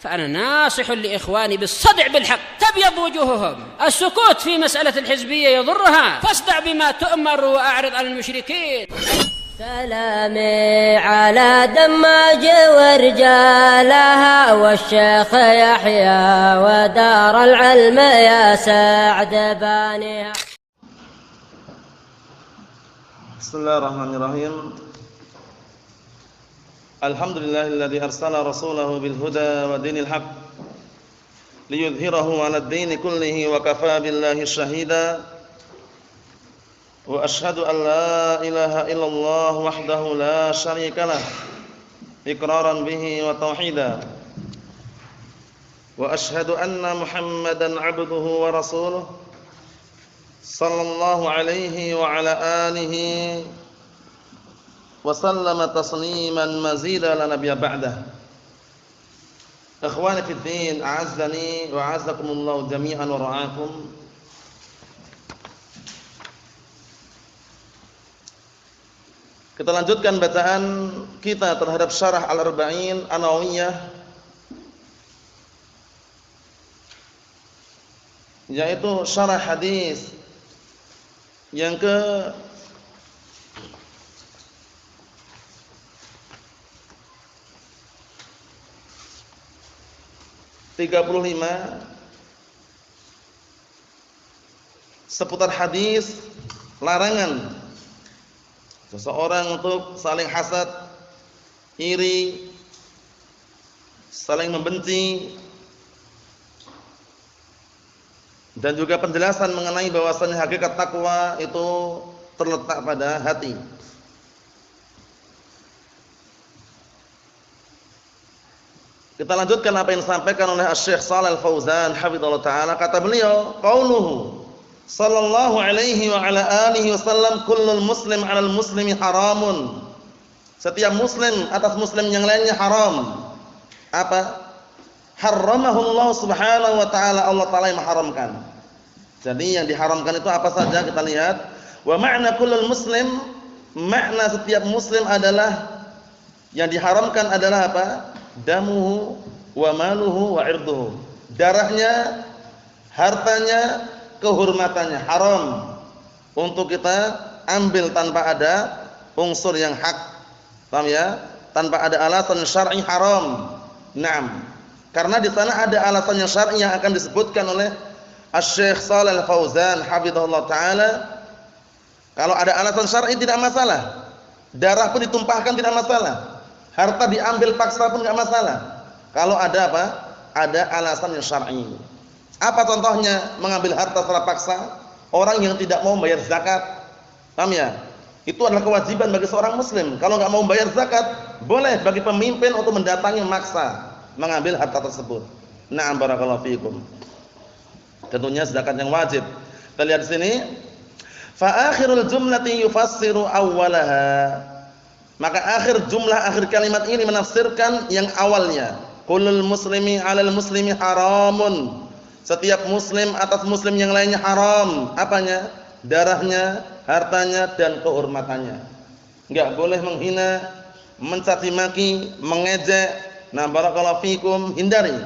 فأنا ناصح لإخواني بالصدع بالحق تبيض وجوههم. السكوت في مسألة الحزبية يضرها، فاصدع بما تؤمر وأعرض عن المشركين. سلامي على دماج ورجالها والشيخ يحيى ودار العلم يا سعد بانيها. بسم الله الرحمن الرحيم. الحمد لله الذي أرسل رسوله بالهدى ودين الحق ليظهره على الدين كله وكفى بالله شهيدا. وأشهد أن لا إله إلا الله وحده لا شريك له إقرارا به وتوحيدا. وأشهد أن محمدا عبده ورسوله صلى الله عليه وعلى آله وسلم تسليما مزيدا لا نبي بعده. إخواني في الدين أعزني وأعزكم الله جميعا ورعاكم. Kita lanjutkan bacaan kita terhadap syarah Al-Arba'in An-Nawawiyah, yaitu syarah hadis yang ke 35 seputar hadis larangan seseorang untuk saling hasad, iri, saling membenci, dan juga penjelasan mengenai bahwasannya hakikat takwa itu terletak pada hati. Kita lanjutkan apa yang disampaikan oleh Syekh Shalal Fauzan hafizallahu taala. Kata beliau, qauluhu sallallahu alaihi wa ala alihi wasallam, kullul muslim 'alal muslimi haramun. Setiap muslim atas muslim yang lainnya haram. Apa? Harramahullah subhanahu wa ta'ala, Allah taala yang mengharamkan. Jadi yang diharamkan itu apa saja kita lihat. Wa ma'na kullul muslim, makna setiap muslim adalah yang diharamkan adalah apa? Damuhu wa maluhu wa irduhu. Darahnya, hartanya, kehormatannya haram untuk kita ambil tanpa ada unsur yang hak. Paham ya? Tanpa ada alasan syar'i haram. Naam. Karena di sana ada alasan yang syar'i yang akan disebutkan oleh Asy-Syaikh Shalal Fauzan hafizahullah taala. Kalau ada alasan syar'i tidak masalah. Darah pun ditumpahkan tidak masalah. Harta diambil paksa pun enggak masalah. Kalau ada apa? Ada alasan yang syar'i. Apa contohnya mengambil harta secara paksa? Orang yang tidak mau membayar zakat. Paham ya? Itu adalah kewajiban bagi seorang muslim. Kalau enggak mau membayar zakat, boleh bagi pemimpin untuk mendatangi memaksa mengambil harta tersebut. Na'am barakallahu fiikum. Tentunya zakat yang wajib. Kita lihat di sini. Fa akhirul jumlati yufassiru awwalaha. Maka akhir kalimat ini menafsirkan yang awalnya. Kullul muslimi 'alal muslimi haramun. Setiap muslim atas muslim yang lainnya haram. Apanya? Darahnya, hartanya, dan kehormatannya. Enggak boleh menghina, mencaci maki, mengejek. Nah, barakallahu fikum, hindari.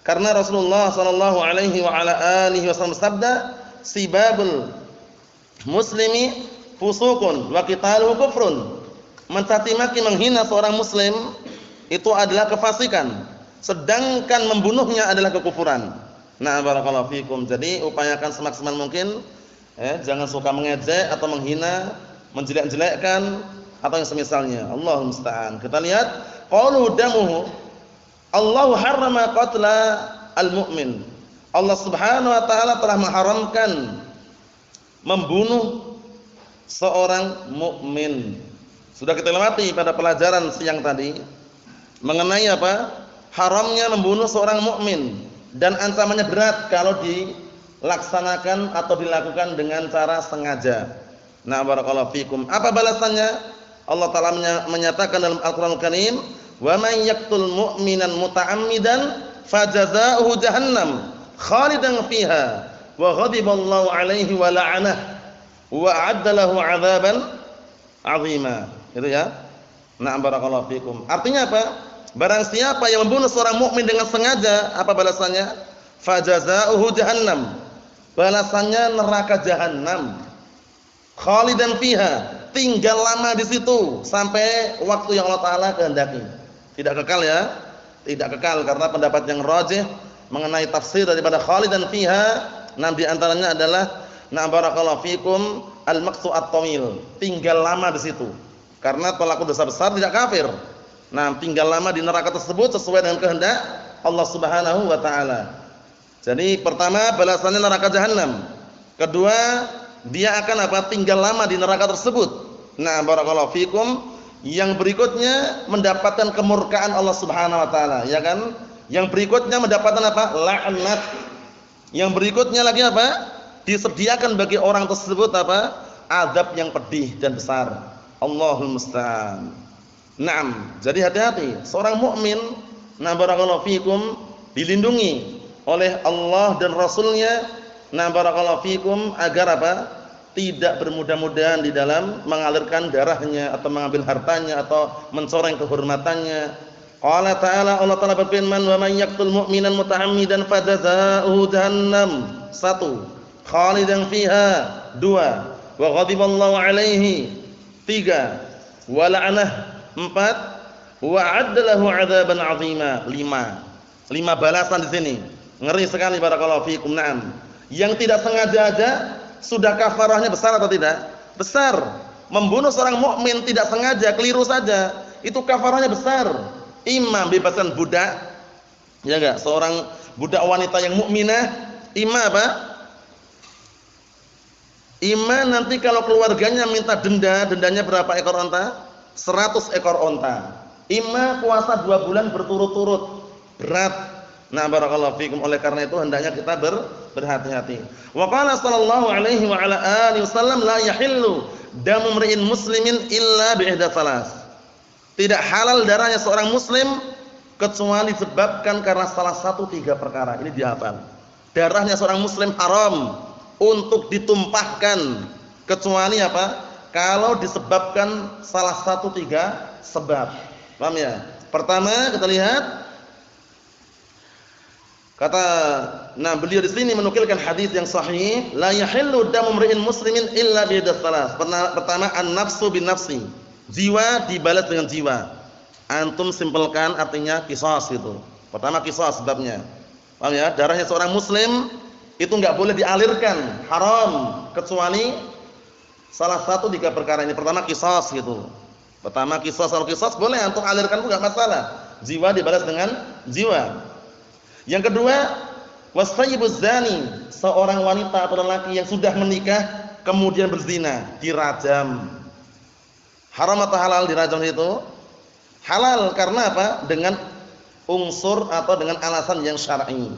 Karena Rasulullah sallallahu alaihi wa ala alihi wasallam sabda, sibabul muslimi fusuqun wa qitaluhu kufrun. Mencaci maki, menghina seorang muslim itu adalah kefasikan, sedangkan membunuhnya adalah kekufuran. Nah, barakallahu fikum. Jadi upayakan semaksimal mungkin jangan suka mengejek atau menghina, menjelek-jelekkan atau yang semisalnya. Allahul musta'an. Kita lihat qaulu damuhu. Allahu harrama qatla al-mu'min. Allah Subhanahu wa taala telah mengharamkan membunuh seorang mukmin. Sudah kita lewati pada pelajaran siang tadi mengenai apa? Haramnya membunuh seorang mukmin dan ancamannya berat kalau dilaksanakan atau dilakukan dengan cara sengaja. Nah, barakallahu fikum. Apa balasannya? Allah taala menyatakan dalam Al-Qur'anul Karim, "Wa may yaqtul mu'minan muta'ammidan fajazaohu jahannam khalidan fiha wa ghadiballahu 'alaihi wa la'anahu wa a'adda lahu 'adzaban 'azima." Itu ya. Na'am barakallahu fikum. Artinya apa? barang siapa yang membunuh seorang mukmin dengan sengaja, apa balasannya? Fajazaohu jahannam. Balasannya neraka jahanam. Khalidan fiha, tinggal lama di situ sampai waktu yang Allah Taala kehendaki. Tidak kekal ya. Tidak kekal karena pendapat yang rajih mengenai tafsir daripada khalidan fiha, nah di antaranya adalah na barakallahu fikum al-maqtu at-tawil, tinggal lama di situ. Karena pelaku dosa besar tidak kafir. Nah, tinggal lama di neraka tersebut sesuai dengan kehendak Allah Subhanahu wa taala. Jadi pertama balasannya neraka jahanam. Kedua, dia akan apa? Tinggal lama di neraka tersebut. Nah, barakallahu fikum. Yang berikutnya mendapatkan kemurkaan Allah Subhanahu wa taala, ya kan? Yang berikutnya mendapatkan apa? Laknat. Yang berikutnya lagi apa? Disediakan bagi orang tersebut apa? Azab yang pedih dan besar. Allahul musta'an. Naam, jadi hati-hati. Seorang mukmin, na barakallahu fikum, dilindungi oleh Allah dan Rasulnya, na barakallahu fikum, agar apa? Tidak bermudah-mudahan di dalam mengalirkan darahnya atau mengambil hartanya atau mencoreng kehormatannya. Qala ta'ala, Allah Ta'ala berfirman, wa man yaqtul mu'minan muta'ammidan fajazaohu jahannam. 1. Khalidan fiha. 2. Wa ghadiballahu alaihi. 3. Wa la'anah. 4. Wa 'adda lahu 'adzaban 'azima. 5 balasan di sini. Ngeri sekali barakallahu fikum. Naam. Yang tidak sengaja aja sudah kafarahnya besar atau tidak? Besar. Membunuh seorang mukmin tidak sengaja, keliru saja, itu kafarahnya besar. Imam bebaskan budak, ya enggak? Seorang budak wanita yang mukminah, imam apa? Imam nanti kalau keluarganya minta dendanya berapa ekor onta? 100 ekor onta. Imam puasa 2 bulan berturut-turut. Berat. Nah, barakallahu fikum, oleh karena itu hendaknya kita berhati-hati. Wa qala sallallahu alaihi wa ala alihi wasallam la yahillu damu mri'in muslimin illa bi ihda salas. Tidak halal darahnya seorang muslim kecuali disebabkan karena salah satu 3 perkara. Ini dihafal. Darahnya seorang muslim haram untuk ditumpahkan kecuali apa? Kalau disebabkan salah satu 3 sebab. Paham ya? Pertama kita lihat kata, nah beliau di sini menukilkan hadis yang sahih, la yahillu damu mri'in muslimin illa bi ihda salas. Pertama an-nafsu bin nafsi. Jiwa dibalas dengan jiwa. Antum simpelkan artinya qisas itu. Pertama qisas sebabnya. Paham ya? Darahnya seorang muslim itu enggak boleh dialirkan, haram kecuali salah satu 3 perkara ini. Pertama qisas gitu. Pertama qisas, kalau qisas boleh antum alirkan itu enggak masalah. Jiwa dibalas dengan jiwa. Yang kedua, wasayyibuz zani, seorang wanita atau lelaki yang sudah menikah kemudian berzina, dirajam. Haram atau halal dirajam itu? Halal karena apa? Dengan unsur atau dengan alasan yang syar'i.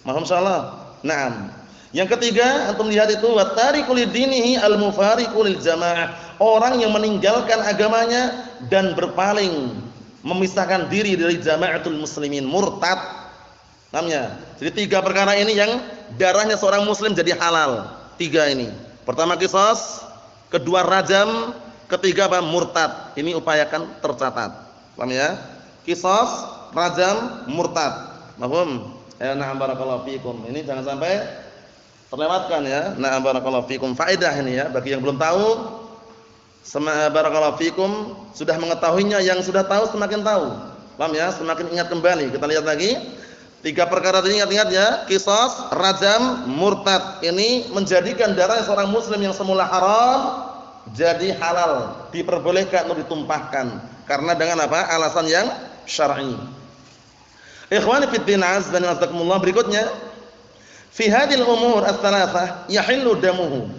Mohon insyaallah. Naam. Yang ketiga, antum lihat itu wa tariqu lidinihi al-mufariqu lil jamaah, orang yang meninggalkan agamanya dan berpaling, memisahkan diri dari jamaatul muslimin, murtad. Namanya. Jadi 3 perkara ini yang darahnya seorang muslim jadi halal. 3 ini. Pertama qisas, kedua rajam, ketiga apa? Murtad. Ini upayakan tercatat. Paham ya? Qisas, rajam, murtad. Paham? Na'am barakallahu fikum. Ini jangan sampai terlewatkan ya. Na'am barakallahu fikum. Faedah ini ya bagi yang belum tahu. Barakallahu fikum, sudah mengetahuinya, yang sudah tahu semakin tahu. Paham ya? Semakin ingat kembali. Kita lihat lagi. 3 perkara ini ingat-ingat ya, qisas, rajam, murtad. Ini menjadikan darah seorang muslim yang semula haram jadi halal, diperbolehkan untuk ditumpahkan karena dengan apa? Alasan yang syar'i. Ikhwani fid din, azza wa jalla, berikutnya fi hadhil umur ats-tsalatsah yahillu damuhu.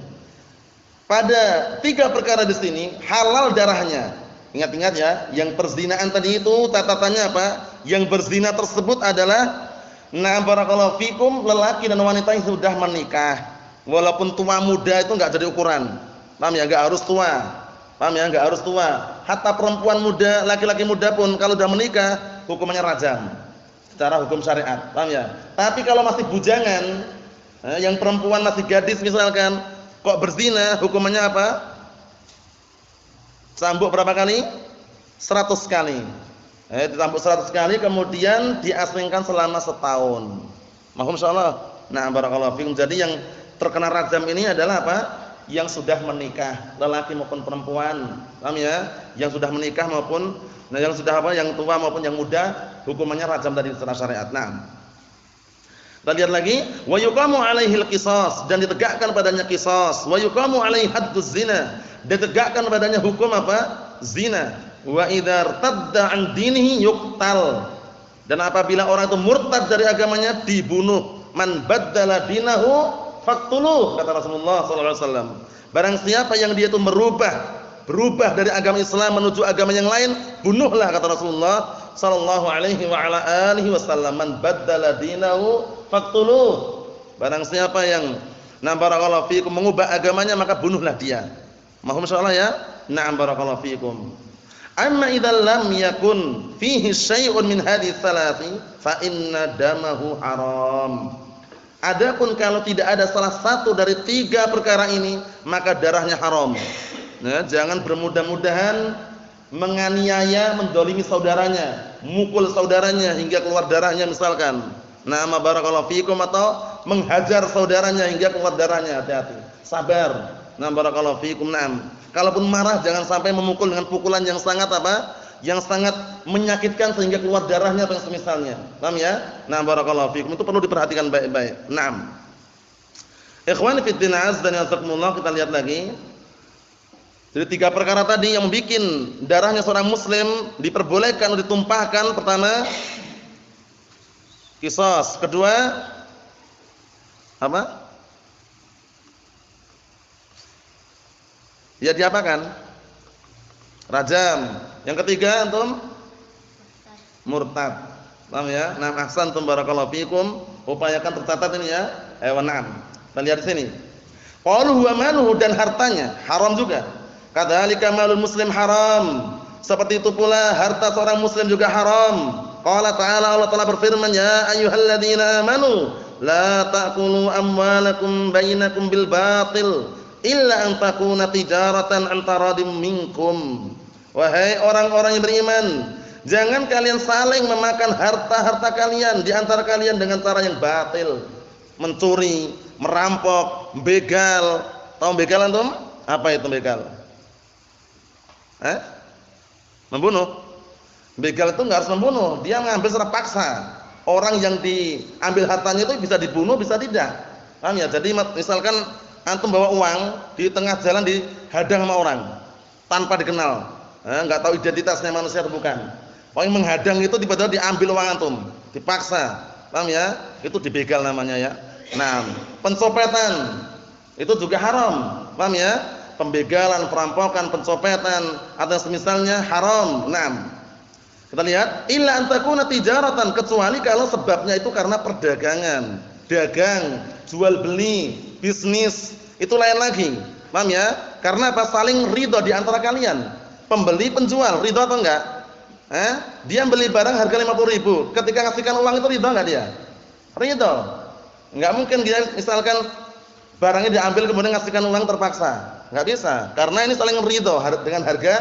Pada 3 perkara di sini halal darahnya. Ingat-ingat ya, yang perzinaan tadi itu catatannya apa? Yang berzina tersebut adalah barakallahu fikum, lelaki dan wanita yang sudah menikah. Walaupun tua muda itu enggak jadi ukuran. Paham ya? Enggak harus tua. Paham ya? Enggak harus tua. Hatta perempuan muda, laki-laki muda pun kalau sudah menikah hukumannya rajam. Secara hukum syariat. Paham ya? Tapi kalau masih bujangan, yang perempuan masih gadis misalkan, kok berzina, hukumannya apa? Cambuk berapa kali? 100 kali. Ditambah 100 kali kemudian diasingkan selama setahun. Mahum insyaallah. Nah, barakallahu fikum. Jadi yang terkena rajam ini adalah apa? Yang sudah menikah, lelaki maupun perempuan. Paham ya? Yang sudah menikah maupun yang sudah apa? Yang tua maupun yang muda, hukumannya rajam tadi secara syariat. Nah. Kita lihat lagi, wa yuqamu 'alaihil qisas, dan ditegakkan padanya qisas. Wa yuqamu 'alaihi hadduz zina, ditegakkan padanya hukum apa? Zina. Wa idza irtadda 'an dinihi yuqtal. Dan apabila orang itu murtad dari agamanya dibunuh. Man baddala dinahu faqtuluh, kata Rasulullah sallallahu alaihi wasallam. Barang siapa yang dia itu berubah dari agama Islam menuju agama yang lain, bunuhlah, kata Rasulullah sallallahu alaihi wa ala alihi wasallam. Man baddala dinahu faqtuluh. Barang siapa yang barakallahu fikum mengubah agamanya, maka bunuhlah dia. Mahum insyaallah ya. Na'am barakallahu fikum. Amma idza lam yakun fihi syai'un min hadhihi tsalati fa inna damahu haram. Adapun kalau tidak ada salah satu dari 3 perkara ini, maka darahnya haram. Nah, jangan bermudah-mudahan menganiaya, mendolimi saudaranya, mukul saudaranya hingga keluar darahnya misalkan. Nama barakallahu fikum, atau menghajar saudaranya hingga keluar darahnya, hati-hati. Sabar. Nah barakallahu fikum. Naam. Kalaupun marah jangan sampai memukul dengan pukulan yang sangat apa? Yang sangat menyakitkan sehingga keluar darahnya atau semisalnya. Paham ya? Nah barakallahu fikum, itu perlu diperhatikan baik-baik. Naam. Ikhwani fid din azza wa jalla, kita lihat lagi. Jadi 3 perkara tadi yang membuat darahnya seorang muslim diperbolehkan untuk ditumpahkan. Pertama, qisas. Kedua, apa? Ya diapakan? Rajam. Yang ketiga antum murtad. Paham ya? Nah, ahsantum barakallahu fikum. Upayakan tercatat ini ya. Na'am. Kita lihat di sini. Qaluhu wa maluhu, dan hartanya haram juga. Kadzalika malul muslim haram. Seperti itu pula harta seorang muslim juga haram. Qala ta'ala, Allah Ta'ala berfirman, ya ayyuhalladzina amanu la ta'kulu amwalakum bainakum bil batil illa an takuna tijaratan an taradim minkum. Wahai orang-orang yang beriman, jangan kalian saling memakan harta-harta kalian di antara kalian dengan cara yang batil. Mencuri, merampok, begal. Tahu begal antum? Apa itu begal? Membunuh. Begal itu enggak harus membunuh, dia mengambil secara paksa. Orang yang diambil hartanya itu bisa dibunuh, bisa tidak. Paham ya? Jadi misalkan antum bawa uang di tengah jalan dihadang sama orang tanpa dikenal, enggak tahu identitasnya manusia atau bukan. Orang yang menghadang itu tiba-tiba diambil uang antum, dipaksa. Paham ya? Itu dibegal namanya ya. Nah, pencopetan itu juga haram. Paham ya? Pembegalan, perampokan, pencopetan atau semisalnya haram. Nah, kita lihat illa antakuna tijaratan, kecuali kalau sebabnya itu karena perdagangan, dagang, jual beli, bisnis, itu lain lagi. Paham ya? Karena apa? Saling ridho di antara kalian. Pembeli penjual ridho atau enggak? Dia beli barang harga 50.000, ketika ngasihkan uang itu ridho enggak dia? Ridho. Enggak mungkin dia misalkan barangnya diambil kemudian ngasihkan uang terpaksa. Enggak bisa, karena ini saling ridho dengan harga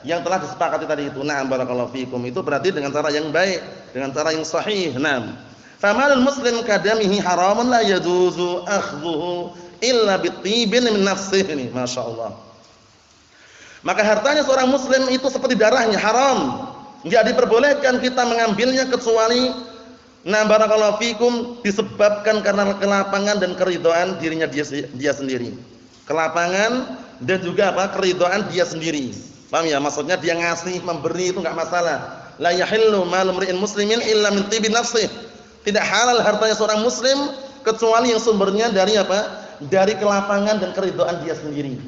yang telah disepakati tadi itu. Na'am barakallahu fikum. Itu berarti dengan cara yang baik, dengan cara yang sahih. Naam. Famalul muslim kadamihi haramun la yajuzu akhdhuhu illa bitibin min nafsihi. Masyaallah. Maka hartanya seorang muslim itu seperti darahnya, haram. Enggak diperbolehkan kita mengambilnya kecuali na'am barakallahu fikum disebabkan karena kelapangan dan keridhaan dirinya dia sendiri. Kelapangan dan juga apa? Keridhaan dia sendiri. Paham ya? Maksudnya dia ngasih, memberi itu enggak masalah. La yahillu malum ri'in muslimin illa min tibi nafsih. Tidak halal hartanya seorang muslim kecuali yang sumbernya dari apa? Dari kelapangan dan keridhaan dia sendiri.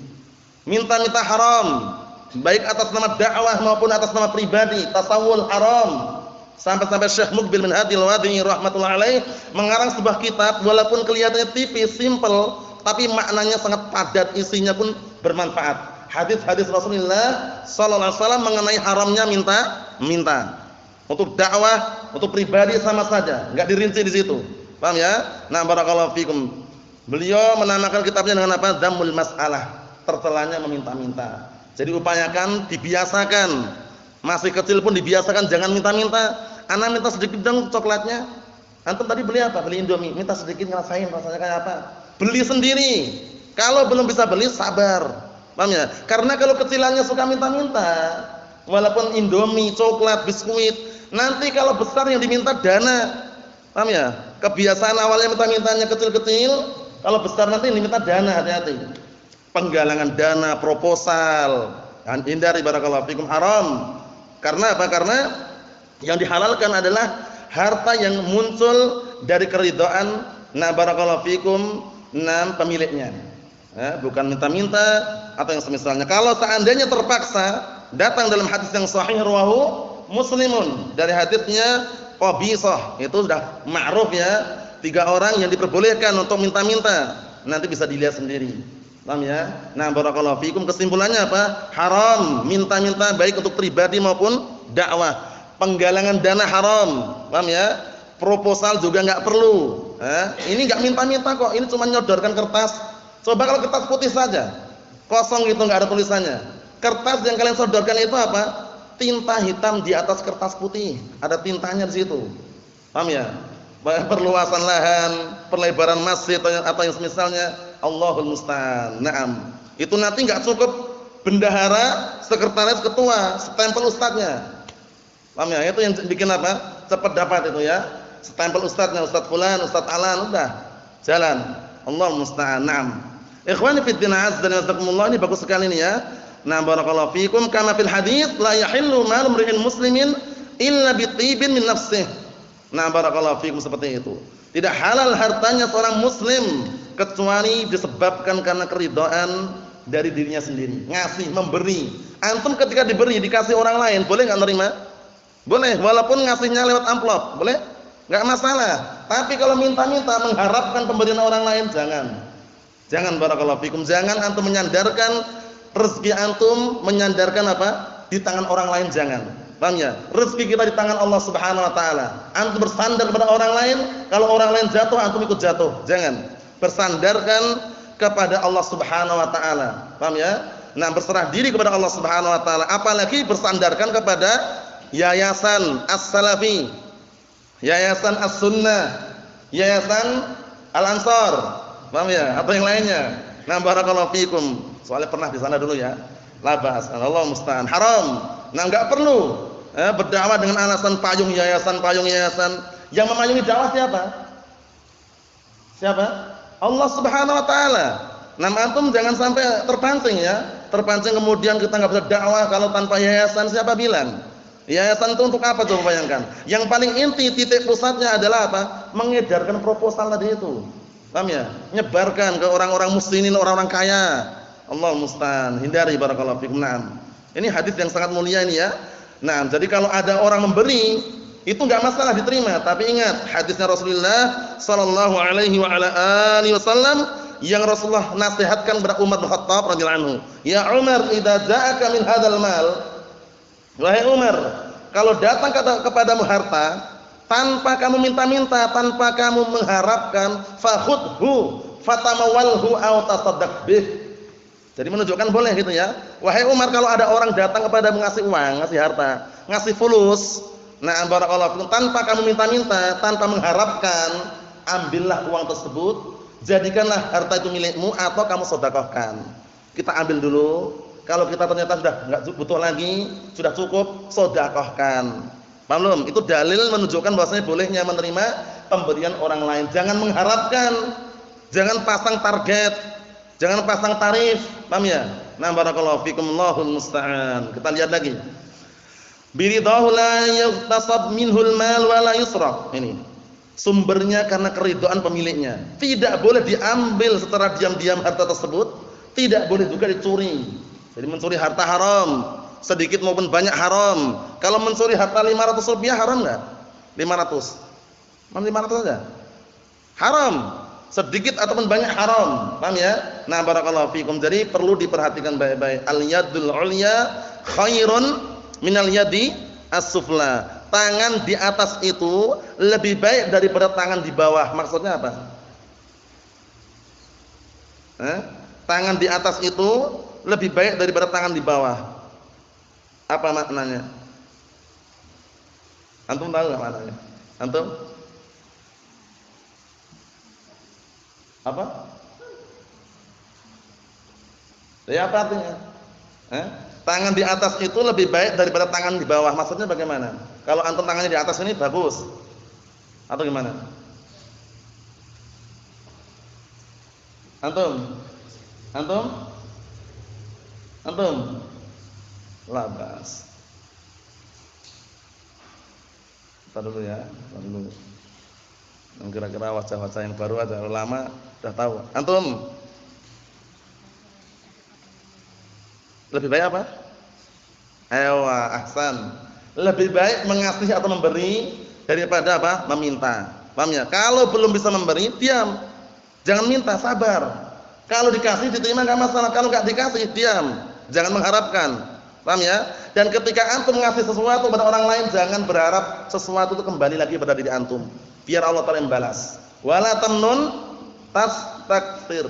Minta-minta haram, baik atas nama dakwah maupun atas nama pribadi, tasawul haram. Sampai-sampai Syekh Muqbil bin Hadi Al-Wadi rahmatullah alaih mengarang sebuah kitab, walaupun kelihatannya tipis, simple, tapi maknanya sangat padat, isinya pun bermanfaat. Hadis-hadis Rasulullah sallallahu alaihi wasallam mengenai haramnya minta. Untuk dakwah, untuk pribadi sama saja, enggak dirinci di situ. Paham ya? Nah, barakallahu fikum. Beliau menamakan kitabnya dengan apa? Dhammul Mas'alah. Tercelanya meminta-minta. Jadi upayakan, dibiasakan Masih kecil pun dibiasakan jangan minta-minta. Anak minta sedikit dong coklatnya. Antum tadi beli apa? Beli Indomie. Minta sedikit ngerasain rasanya kayak apa. Beli sendiri. Kalau belum bisa beli sabar. Paham ya? Karena kalau kecilannya suka minta-minta, walaupun Indomie, coklat, biskuit, nanti kalau besar yang diminta dana. Paham ya? Kebiasaan awalnya minta-mintanya kecil-kecil, kalau besar nanti diminta dana, hati-hati. Penggalangan dana, proposal. Hindari barakallahu fikum haram. Karena apa? Karena yang dihalalkan adalah harta yang muncul dari keridhaan barakallahu fikum pemiliknya. Bukan minta-minta atau yang semisalnya. Kalau seandainya terpaksa, datang dalam hadis yang sahih rawahu Muslimun dari hadisnya Qabisah, itu sudah ma'ruf ya, 3 orang yang diperbolehkan untuk minta-minta. Nanti bisa dilihat sendiri. Paham ya? Nah, barakallahu fikum, kesimpulannya apa? Haram minta-minta baik untuk pribadi maupun dakwah. Penggalangan dana haram. Paham ya? Proposal juga enggak perlu. Ini enggak minta-minta kok, ini cuma nyodorkan kertas. Coba kalau kertas putih saja. Kosong gitu enggak ada tulisannya. Kertas yang kalian sodorkan itu apa? Tinta hitam di atas kertas putih. Ada tintanya di situ. Paham ya? Perluasan lahan, perlebaran masjid atau yang semisalnya, Allahul musta'an. Naam. Itu nanti enggak cukup bendahara, sekretaris, ketua, stempel ustadznya. Paham ya? Itu yang bikin apa? Cepat dapat itu ya. Stempel ustadznya, Ustadz fulan, Ustadz alan, udah jalan. Allahul musta'an. Naam. Ikhwani fid din azza wa jalla, ini bagus sekali ini ya. Nah, barakallahu fikum, kama fil hadits la yahillu mal imri'in muslimin illa bi tibin min nafsihi. Nah, barakallahu fikum, seperti itu. Tidak halal hartanya seorang muslim kecuali disebabkan karena keridhaan dari dirinya sendiri. Ngasih, memberi. Antum ketika diberi, dikasih orang lain, boleh enggak nerima? Boleh, walaupun ngasihnya lewat amplop, boleh? Enggak masalah. Tapi kalau minta-minta mengharapkan pemberian orang lain, jangan. Jangan, barakallahu fikum. Jangan antum menyandarkan rezeki antum, menyandarkan apa? Di tangan orang lain, jangan. Paham ya? Rezeki kita di tangan Allah Subhanahu wa taala. Antum bersandar kepada orang lain, kalau orang lain jatuh antum ikut jatuh. Jangan. Bersandarkan kepada Allah Subhanahu wa taala. Paham ya? Nah, berserah diri kepada Allah Subhanahu wa taala, apalagi bersandarkan kepada Yayasan As-Salafi, Yayasan As-Sunnah, Yayasan Al-Ansar. Paham ya? Atau yang lainnya. Nah, barakallahu fikum. Soalnya pernah di sana dulu ya. Labas, Allah musta'an. Haram. Nah, enggak perlu berdakwah dengan alasan payung yayasan. Yang memayungi dakwah siapa? Siapa? Allah Subhanahu wa taala. Nah, antum jangan sampai terpancing ya. Terpancing kemudian kita enggak bisa dakwah kalau tanpa yayasan. Siapa bilang? Yayasan itu untuk apa, coba bayangkan. Yang paling inti, titik pusatnya adalah apa? Mengedarkan proposal tadi itu. Paham ya? Nyebarkan ke orang-orang muslimin, orang-orang kaya. Allah musta'an. Hindari barakallahu fikum. Naam. Ini hadis yang sangat mulia ini ya. Nah, jadi kalau ada orang memberi, itu enggak masalah diterima, tapi ingat hadisnya Rasulullah sallallahu alaihi wa ala alihi wasallam yang Rasulullah nasihatkan kepada Umar bin Khattab radhiyallahu anhu. Ya Umar, idza ja'aka min hadzal mal, wahai Umar, kalau datang kepadamu harta tanpa kamu minta-minta, tanpa kamu mengharapkan, fakhudhu fatamawalhu aw tasaddaq bih. Jadi menunjukkan boleh gitu ya. Wahai Umar, kalau ada orang datang kepada ngasih uang, ngasih harta, ngasih fulus, nah barakallahu fikum, tanpa kamu minta-minta, tanpa mengharapkan, ambillah uang tersebut, jadikanlah harta itu milikmu atau kamu sedekahkan. Kita ambil dulu. Kalau kita ternyata sudah enggak butuh lagi, sudah cukup, sedekahkan. Paham belum? Itu dalil menunjukkan bahwasanya bolehnya menerima pemberian orang lain. Jangan mengharapkan, jangan pasang target, jangan pasang tarif. Paham ya? Nah, barakallahu fikum, Allahul musta'an. Kita lihat lagi. Biridahu la yughtasab minhul mal wa la yusraf. Ini sumbernya karena keridhaan pemiliknya. Tidak boleh diambil secara diam-diam harta tersebut, tidak boleh juga dicuri. Jadi mencuri harta haram, sedikit maupun banyak haram. Kalau mencuri harta 500 rupiah haram enggak? 500. Mana 500 saja? Haram. Sedikit ataupun banyak haram. Paham ya? Nah, barakallahu fikum. Jadi perlu diperhatikan baik-baik. Al-yadul ulya khairun minal yadi as-sufla. Tangan di atas itu lebih baik daripada tangan di bawah. Maksudnya apa? Tangan di atas itu lebih baik daripada tangan di bawah. Apa maknanya? Antum tahu enggak maknanya? Antum? Apa? Ya apa artinya? Tangan di atas itu lebih baik daripada tangan di bawah. Maksudnya bagaimana? Kalau antum tangannya di atas ini bagus. Atau gimana? Antum? Antum? Antum? Labas. Kita dulu ya, kita dulu. Yang kira-kira wajah-wajah yang baru aja, lama udah tahu. Antum? Lebih baik apa? Ewa, ahsan. Lebih baik mengasih atau memberi daripada apa? Meminta. Paham ya? Kalau belum bisa memberi, diam. Jangan minta, sabar. Kalau dikasih diterima enggak masalah. Kalau enggak dikasih, diam. Jangan mengharapkan. Paham ya? Dan ketika antum ngasih sesuatu pada orang lain, jangan berharap sesuatu itu kembali lagi pada diri antum. Biar Allah Ta'ala membalas. Wala tamnun tastakthir.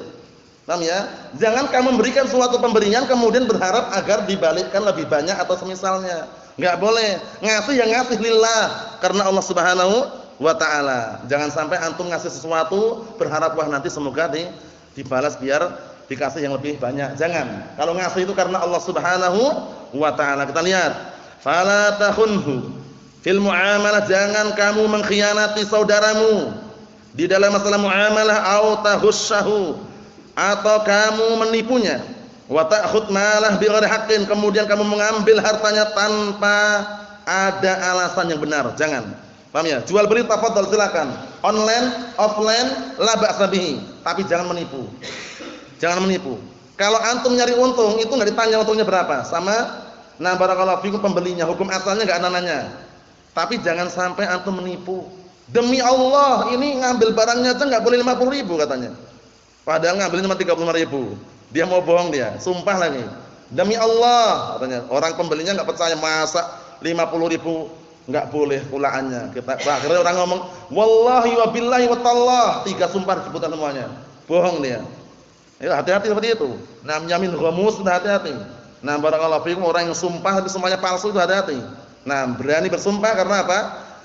Paham ya? Jangan kamu memberikan suatu pemberian kemudian berharap agar dibalikkan lebih banyak atau semisalnya. Enggak boleh. Ngasih yang ngasih lillah karena Allah Subhanahu wa Ta'ala. Jangan sampai antum ngasih sesuatu berharap wah nanti semoga dibalas biar dikasih yang lebih banyak. Jangan. Kalau ngasih itu karena Allah Subhanahu wa Ta'ala. Kita lihat. Fala takhunhu fil muamalah, jangan kamu mengkhianati saudaramu di dalam masalah muamalah, au tahussahu, atau kamu menipunya, wa ta'khud malah bighairi haqqin, kemudian kamu mengambil hartanya tanpa ada alasan yang benar. Jangan. Paham ya? Jual beli tafadhol silakan. Online, offline la ba'sa bihi, tapi jangan menipu. Jangan menipu. Kalau antum nyari untung itu enggak ditanya untungnya berapa, sama barakallahu fikum pembelinya, hukum asalnya enggak ada nanya. Tapi jangan sampai antum menipu. Demi Allah, ini ngambil barangnya aja enggak boleh 50.000 katanya. Padahal ngambil cuma 35.000. Dia mau bohong dia, sumpah lagi. Demi Allah katanya. Orang pembelinya enggak percaya, masa 50.000 enggak boleh kulaannya. Akhirnya orang ngomong, "Wallahi wa billahi wa tallah." 3 sumpah disebutkan semuanya. Bohong dia. Ya, hati-hati seperti itu. Yamin ghamus, hati-hati. Barakallahu fikum, orang yang sumpah tapi semuanya palsu itu hati-hati. Berani bersumpah karena apa?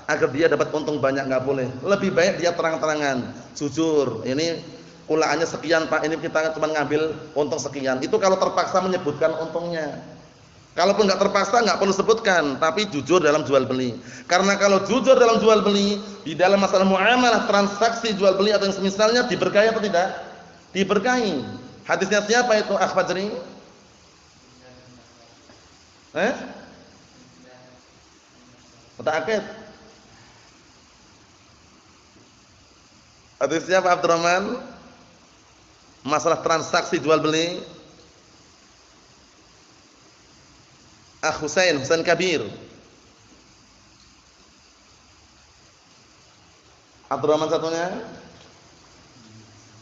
Agar dia dapat untung banyak, enggak boleh. Lebih baik dia terang-terangan, jujur. Ini kulaannya sekian, Pak. Ini kita cuma ngambil untung sekian. Itu kalau terpaksa menyebutkan untungnya. Kalaupun enggak terpaksa enggak perlu sebutkan, tapi jujur dalam jual beli. Karena kalau jujur dalam jual beli, di dalam masalah muamalah, transaksi jual beli atau yang semisalnya diberkahi atau tidak? Diberkahi. Hadisnya siapa itu, Akh Fajri? Muta'akkid. Hadis siapa, Abdurrahman? Masalah transaksi jual beli. Akh Husain Kabir. Abdurrahman satunya?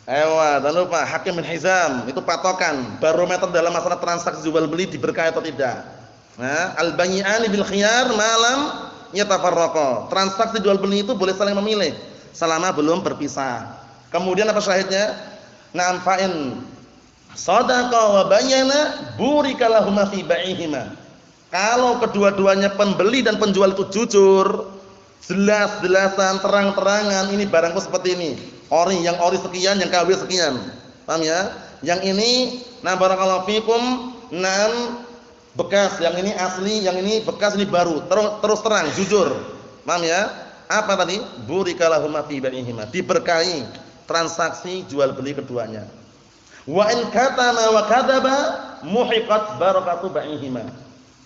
Dan lupa Hakim bin Hizam, itu patokan barometer dalam masalah transaksi jual beli diberkahi atau tidak. Al-bay'ani bil khiyar malam yatafarraqa. Transaksi jual beli itu boleh saling memilih selama belum berpisah. Kemudian apa syahidnya? Fa'in sadaqa wa bayyana burika lahuma fi bai'ihima. Kalau kedua-duanya pembeli dan penjual itu jujur, jelas-jelasan, terang-terangan, ini barangku seperti ini. Ori, yang ori sekian, yang KW sekian. Paham ya? Yang ini barakallahu fikum, bekas, yang ini asli, yang ini bekas, ini baru. Terus terang, jujur. Paham ya? Apa tadi? Burika lahuma fi bai'ihima. Diberkahi transaksi jual beli keduanya. Wa in katama wa kadaba muhiqat barakatu bai'ihima.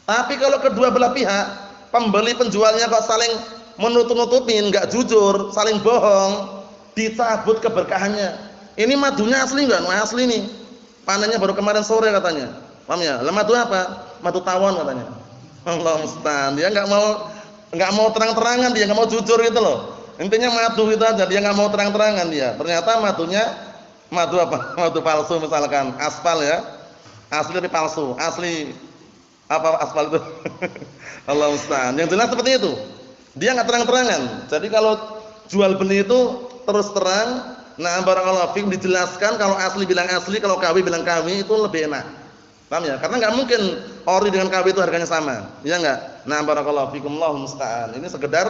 Tapi kalau kedua belah pihak, pembeli penjualnya kok saling menutup-nutupin, enggak jujur, saling bohong, dicabut keberkahannya. Ini madunya asli enggak? Asli nih. Panennya baru kemarin sore katanya. Paham ya? Lah madu apa? Madu tawon katanya. Allah musta'an. Dia enggak mau terang-terangan, dia enggak mau jujur gitu loh. Intinya madu itu aja, dia enggak mau terang-terangan dia. Ternyata madunya madu apa? Madu palsu misalkan, aspal ya. Asli tapi palsu. Asli apa aspal itu? Allah musta'an. Yang jelas seperti itu. Dia enggak terang-terangan. Jadi kalau jual beli itu terus terang, barakallahu fikum, dijelaskan, kalau asli bilang asli, kalau KW bilang KW, itu lebih enak. Paham ya? Karena enggak mungkin ori dengan KW itu harganya sama. Iya enggak? Nah, barakallahu fikum, Allahu musta'an. Ini sekedar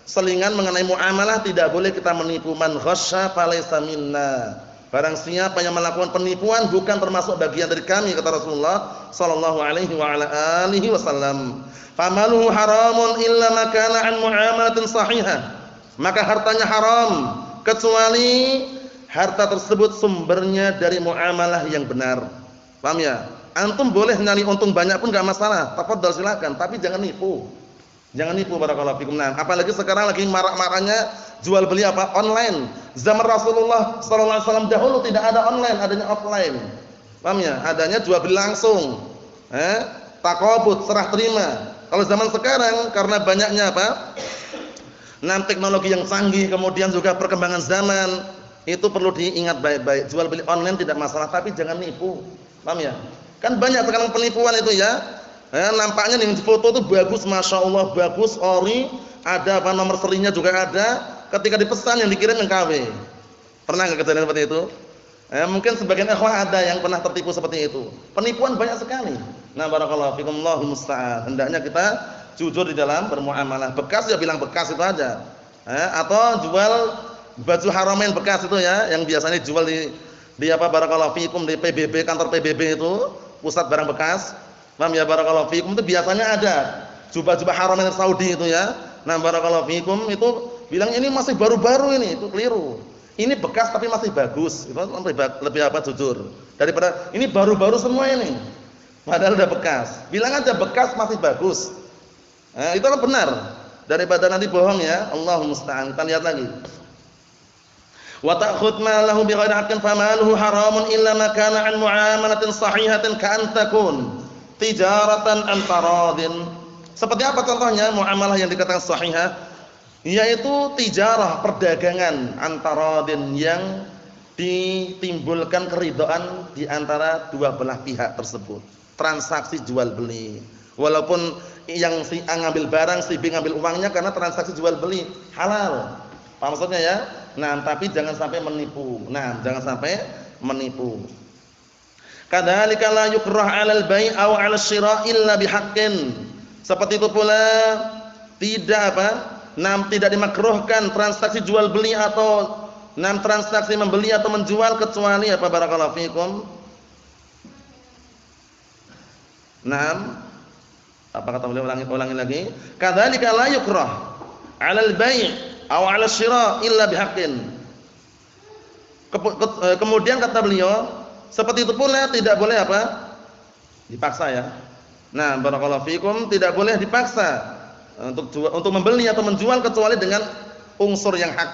selingan mengenai muamalah, tidak boleh kita menipu. Man ghasya falaysa minna. Barang siapa yang melakukan penipuan bukan termasuk bagian dari kami, kata Rasulullah sallallahu alaihi wa ala alihi wasallam. Famaluhu haramun illa ma kana an muamalatin sahihah. Maka hartanya haram kecuali harta tersebut sumbernya dari muamalah yang benar. Paham ya? Antum boleh nyari untung banyak pun enggak masalah. Tafadhol silakan, tapi jangan nipu. Jangan nipu, barakallahu fikum. Nah, apalagi sekarang lagi marak-maraknya jual beli apa? Online. Zaman Rasulullah sallallahu alaihi wasallam dahulu tidak ada online, adanya offline. Paham ya? Adanya jual beli langsung. Taqabud, serah terima. Kalau zaman sekarang karena banyaknya apa? Teknologi yang canggih, kemudian juga perkembangan zaman, itu perlu diingat baik-baik. Jual beli online tidak masalah, tapi jangan nipu. Paham ya? Kan banyak sekarang penipuan itu ya. Nampaknya nih foto itu bagus, masya Allah, bagus, ori, ada apa nomor serinya juga ada. Ketika dipesan yang dikirim yang KW. Pernah nggak kejadian seperti itu? Mungkin sebagian ikhwah ada yang pernah tertipu seperti itu. Penipuan banyak sekali. Nah, barakallahu fikum, Allahu musta'an. Hendaknya kita jujur di dalam bermuamalah. Bekas ya bilang bekas itu aja. Atau jual baju haramain bekas itu ya, yang biasanya jual di apa, barakallahu fikum, di PBB, kantor PBB itu, pusat barang bekas. Paham ya, barakallahu fikum, itu biasanya ada jubah-jubah haramain Saudi itu ya. Nah, barakallahu fikum, itu bilang ini masih baru-baru, ini itu keliru. Ini bekas tapi masih bagus. Itu lebih apa, jujur. Daripada ini baru-baru semua ini. Padahal udah bekas. Bilang aja bekas masih bagus. Itu kan benar. Daripada nanti bohong ya. Allahumma musta'an. Kita lihat lagi. Wa ta'khudh ma lahu bighairi haqqin famaluhu haramun illa ma kana an muamalatin sahihatin ka'an takun tijaratan an taradin. Seperti apa contohnya muamalah yang dikatakan sahihah? Yaitu tijarah, perdagangan antaradin yang ditimbulkan keridhaan di antara dua belah pihak tersebut. Transaksi jual beli. Walaupun yang si A ngambil barang, si B ngambil uangnya, karena transaksi jual beli halal. Apa maksudnya ya? Nah, tapi jangan sampai menipu. Nah, jangan sampai menipu. Kadzalika la yukrah 'alal bai' aw 'alal syira' illa bihaqqin. Seperti itu pula tidak apa? Tidak dimakruhkan transaksi jual beli atau transaksi membeli atau menjual kecuali apa, barakallahu fikum. Apa kata beliau, ulangi lagi. Kadzalika la yukrah 'alal bai' aw 'ala syira' illa bihaqqin. Kemudian kata beliau, seperti itu pula tidak boleh apa? Dipaksa ya. Nah, barakallahu fikum, tidak boleh dipaksa untuk membeli atau menjual kecuali dengan unsur yang hak.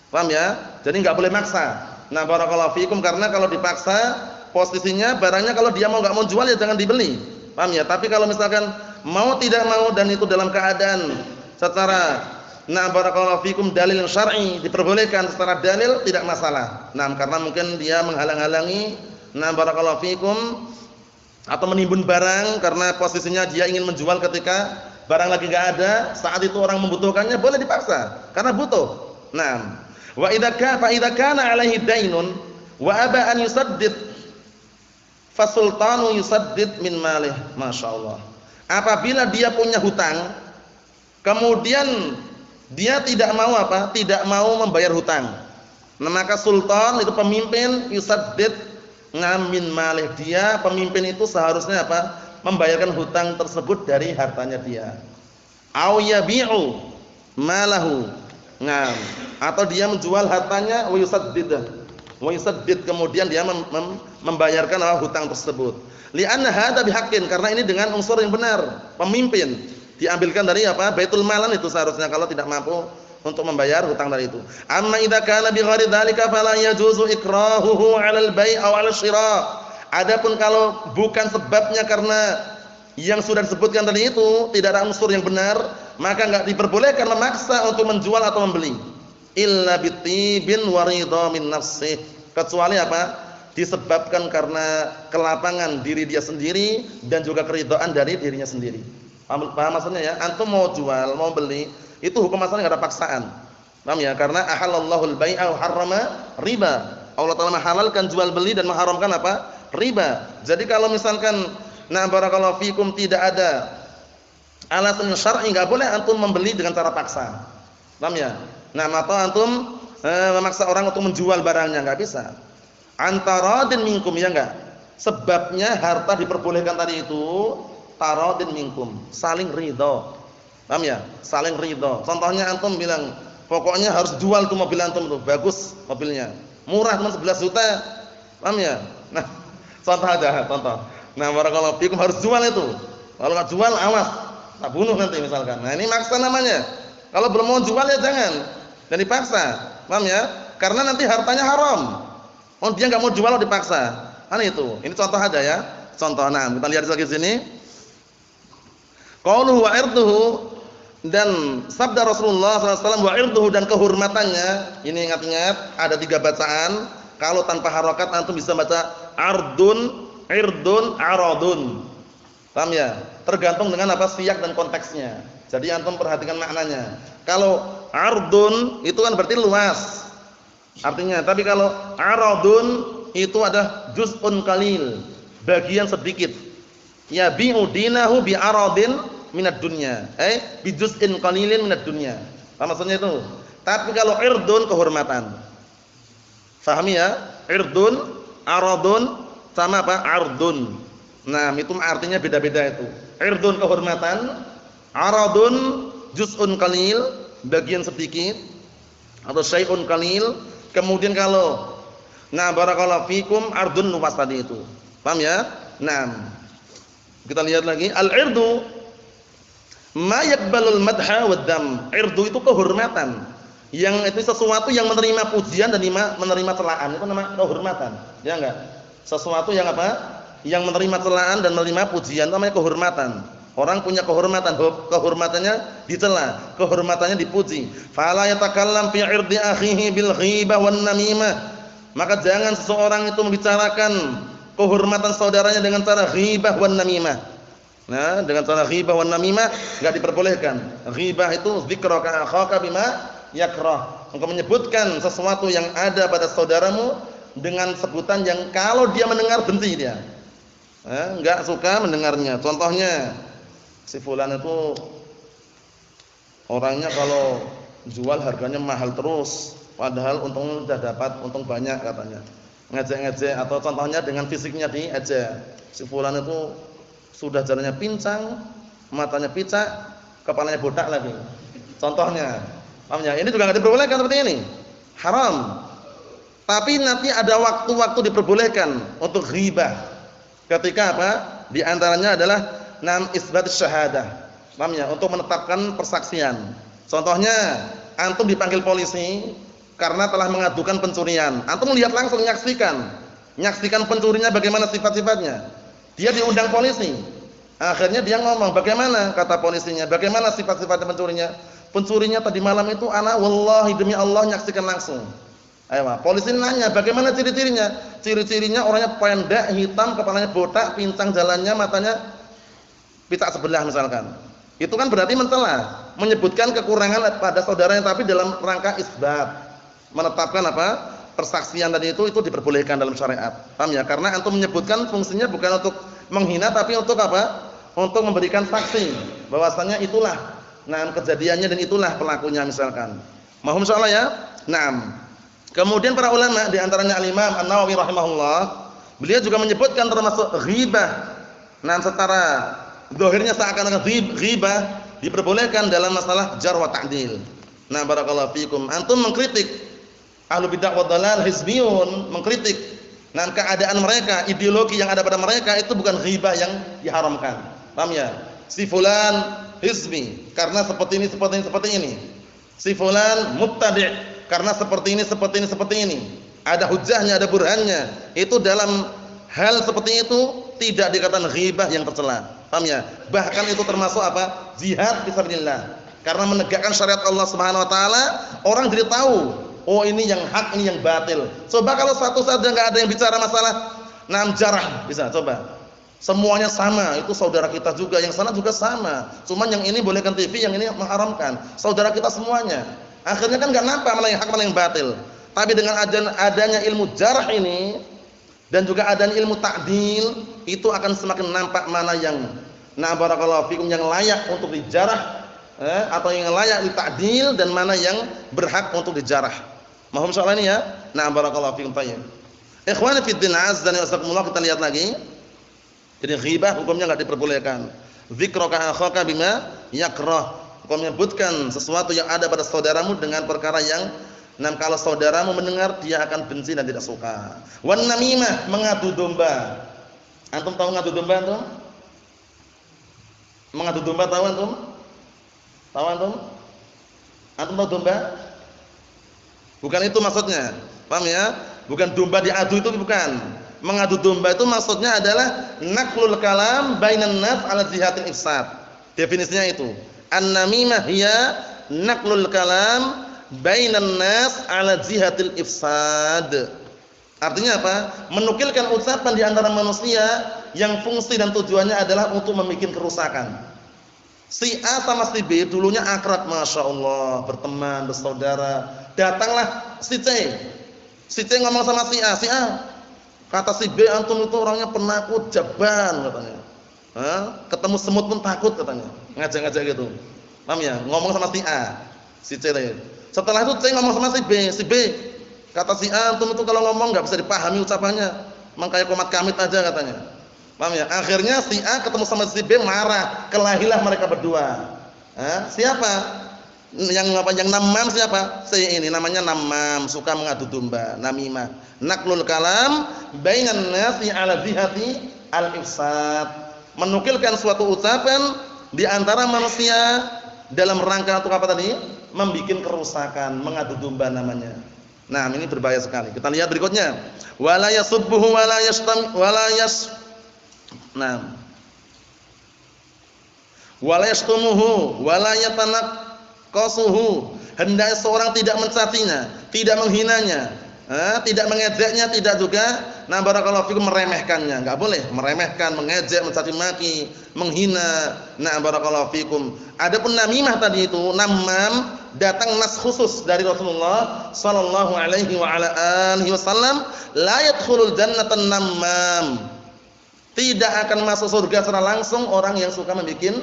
Paham ya? Jadi enggak boleh maksa. Nah, barakallahu fikum, karena kalau dipaksa posisinya barangnya kalau dia enggak mau jual ya jangan dibeli. Paham ya? Tapi kalau misalkan mau tidak mau dan itu dalam keadaan secara barakallahu fikum dalil yang syar'i diperbolehkan secara dalil, tidak masalah. Karena mungkin dia menghalang-halangi barakallahu fikum atau menimbun barang karena posisinya dia ingin menjual ketika barang lagi enggak ada, saat itu orang membutuhkannya, boleh dipaksa karena butuh. Wa idza kana 'alaihi dainun wa aba an yusaddid fa sultanu yusaddid min malih. Masyaallah. Apabila dia punya hutang, kemudian dia tidak mau apa? Tidak mau membayar hutang. Maka sultan itu pemimpin yusaddid min malih. Dia pemimpin itu seharusnya apa? Membayarkan hutang tersebut dari hartanya dia. Au yabi'u malahu. Atau dia menjual hartanya wa yusaddid, kemudian dia membayarkan hutang tersebut. Li'anna hadza bihaqqin, karena ini dengan unsur yang benar. Pemimpin diambilkan dari apa? Baitul malan itu seharusnya kalau tidak mampu untuk membayar hutang dari itu. Amma idza kana bi ghairi dzalika fala yajuzu ikrahuhu 'alal bai' aw 'alal syira'. Adapun kalau bukan sebabnya karena yang sudah disebutkan tadi itu tidak ada unsur yang benar, maka enggak diperbolehkan memaksa untuk menjual atau membeli. Illa bitibin wa ridha min nafsih. Kecuali apa? Disebabkan karena kelapangan diri dia sendiri dan juga keridhaan dari dirinya sendiri. Paham maksudnya ya? Antum mau jual, mau beli, itu hukum asalnya enggak ada paksaan. Paham ya? Karena ahallallahu al-bai'a wa harrama riba. Allah Taala menghalalkan jual beli dan mengharamkan apa? Riba. Jadi kalau misalkan barakallahu fikum tidak ada alasan syar'i enggak boleh antum membeli dengan cara paksa. Paham ya? Nah, atau antum memaksa orang untuk menjual barangnya enggak bisa. Antaradin minkum ya enggak? Sebabnya harta diperbolehkan tadi itu taradin minkum, saling ridha. Paham ya? Saling ridha. Contohnya antum bilang, pokoknya harus jual tuh mobil antum tuh, bagus mobilnya. Murah cuma 11 juta. Paham ya? Nah, contoh aja, contoh. Nah, barakallahu fikum harus jual itu. Kalau enggak jual awas, tak bunuh nanti misalkan. Nah, ini maksa namanya. Kalau belum mau jual ya jangan dipaksa. Paham ya? Karena nanti hartanya haram. Oh, dia enggak mau jual dipaksa. Kan itu. Ini contoh aja ya. Contoh. Nah, kita lihat lagi sini. Qauluhu wa irduhu, dan sabda Rasulullah SAW wa irduhu, dan kehormatannya. Ini ingat-ingat ada 3 bacaan. Kalau tanpa harokat antum bisa baca ardun, irdun, aradun. Paham ya? Tergantung dengan apa siyak dan konteksnya. Jadi antum perhatikan maknanya. Kalau ardun itu kan berarti luas artinya, tapi kalau aradun itu ada juz'un qalil, bagian sedikit. Ya bi'u dinahu bi aradin minad dunya. Bi juz'in qalilin minad dunya. Apa maksudnya itu? Tapi kalau irdun kehormatan. Fahami ya? Irdun, aradun sama apa? Ardun. Nah, itu artinya beda-beda itu. Irdun kehormatan, aradun juz'un qalil, bagian sedikit atau syai'un qalil. Kemudian kalau barakallahu fikum ardun luas tadi itu. Paham ya? Nah, kita lihat lagi al-irdu ma yaqbalul madha wad dam. Irdu itu kehormatan. Yang itu sesuatu yang menerima pujian dan menerima celaan, itu namanya kehormatan. Ya enggak? Sesuatu yang apa? Yang menerima celaan dan menerima pujian namanya kehormatan. Orang punya kehormatan, kehormatannya dicela, kehormatannya dipuji. Fala yatakallam fi irdi akhihi bil ghibah wan namimah. Maka jangan seseorang itu membicarakan kehormatan saudaranya dengan cara ghibah wan namimah. Nah, dengan cara ghibah wan namimah enggak diperbolehkan. Ghibah itu dzikraka akhaka bima yakrah. Engkau menyebutkan sesuatu yang ada pada saudaramu dengan sebutan yang kalau dia mendengar benci dia. Enggak suka mendengarnya. Contohnya, si fulan itu orangnya kalau jual harganya mahal terus, padahal untungnya sudah dapat untung banyak katanya. Ngejek-ngejek, atau contohnya dengan fisiknya diejek. Si fulan itu sudah jalannya pincang, matanya picak, kepalanya botak lagi. Contohnya. Paham ya? Ini juga enggak diperbolehkan seperti ini. Haram. Tapi nanti ada waktu-waktu diperbolehkan untuk ghibah. Ketika apa? Di antaranya adalah isbat syahadah. Paham ya? Untuk menetapkan persaksian. Contohnya, antum dipanggil polisi karena telah mengadukan pencurian. Antum melihat langsung, menyaksikan pencurinya bagaimana sifat-sifatnya. Dia diundang polisi. Akhirnya dia ngomong, bagaimana kata polisinya? Bagaimana sifat-sifat pencurinya? Pencurinya tadi malam itu ana wallahi demi Allah nyaksikan langsung. Ayo, polisi nanya, bagaimana ciri-cirinya? Ciri-cirinya orangnya pendek, hitam, kepalanya botak, pincang jalannya, matanya picak sebelah misalkan. Itu kan berarti mencela, menyebutkan kekurangan pada saudaranya, tapi dalam rangka isbat, menetapkan apa? Persaksian tadi itu diperbolehkan dalam syariat. Paham ya? Karena antum menyebutkan fungsinya bukan untuk menghina, tapi untuk apa? Untuk memberikan saksi bahwasanya itulah kejadiannya dan itulah pelakunya misalkan. Mohon insyaallah ya. Naam. Kemudian para ulama di antaranya Al-Imam An-Nawawi rahimahullah, beliau juga menyebutkan termasuk ghibah. Secara zahirnya seakan-akan ghibah diperbolehkan dalam masalah jar wa ta'dil. Barakallahu fikum. Antum mengkritik ahlu bidah wa dhalal hizbiyun, mengkritik keadaan mereka, ideologi yang ada pada mereka, itu bukan ghibah yang diharamkan. Paham ya? Si fulan hizbi karena seperti ini. Si fulan mubtadi' karena seperti ini. Ada hujahnya, ada burhannya. Itu dalam hal seperti itu tidak dikatakan ghibah yang tercela. Paham ya? Bahkan itu termasuk apa? Jihad fisabilillah. Karena menegakkan syariat Allah Subhanahu wa taala, orang jadi tahu, oh ini yang hak, ini yang batil. Coba kalau suatu saat enggak ada yang bicara masalah jarah, bisa coba. Semuanya sama, itu saudara kita juga, yang sana juga sama. Cuman yang ini bolehkan TV, yang ini mengharamkan. Saudara kita semuanya. Akhirnya kan enggak nampak mana yang hak, mana yang batil. Tapi dengan adanya ilmu jarah ini dan juga adanya ilmu ta'dil, itu akan semakin nampak mana yang Nah, barakallahu fikum yang layak untuk dijarah atau yang layak dita'dil dan mana yang berhak untuk dijarah. Mohon soal ini ya. Nah, barakallahu fikum tayyib. Ikhwani fi din azza wa jalla, kita lihat lagi. Jadi ghibah hukumnya enggak diperbolehkan. Dzikraka akhaka bima yakrah. Kau menyebutkan sesuatu yang ada pada saudaramu dengan perkara yang kalau saudaramu mendengar dia akan benci dan tidak suka. Wan namimah, mengadu domba. Antum tahu ngadu domba antum? Mengadu domba tahu antum? Tahu antum? Antum tahu domba? Bukan itu maksudnya. Paham ya? Bukan domba diadu itu bukan. Mengadu domba itu maksudnya adalah naqlul kalam bainan nas ala jihatil ifsad. Definisinya itu. An-namimah hiya naqlul kalam bainan nas ala jihatil ifsad. Artinya apa? Menukilkan ucapan di antara manusia yang fungsi dan tujuannya adalah untuk membuat kerusakan. Si A sama si B dulunya akrab, masya Allah, berteman, bersaudara. Datanglah si C. Si C ngomong sama si A, kata si B, antum itu orangnya penakut, jaban katanya. Ketemu semut pun takut katanya. Ngajak-ngajak gitu. Paham ya? Ngomong sama si A, si C tadi. Setelah itu C ngomong sama si B, kata si A, antum itu kalau ngomong enggak bisa dipahami ucapannya. Makanya komat kamit aja katanya. Paham ya? Akhirnya si A ketemu sama si B, marah, kelahilah mereka berdua. Siapa? Yang namam siapa? Si ini namanya namam, suka mengadu domba, namimah. Naqlul kalam bainan nasi ala jihati al-ifsad. Menukilkan suatu ucapan di antara manusia dalam rangka untuk apa tadi? Membikin kerusakan, mengadu domba namanya. Nah, ini berbahaya sekali. Kita lihat berikutnya. Wala yasubbuhu wala yastumuhu wala yatanaqasuhu. Hendaknya seorang tidak mencacinya, tidak menghinanya, tidak mengejeknya, tidak juga barakallahu fikum meremehkannya. Enggak boleh meremehkan, mengejek, mencaci maki, menghina. Barakallahu fikum. Adapun namimah tadi itu, namam, datang nas khusus dari Rasulullah sallallahu alaihi wa ala alihi wasallam, la yadkhulul jannatan namam. Tidak akan masuk surga secara langsung orang yang suka membuat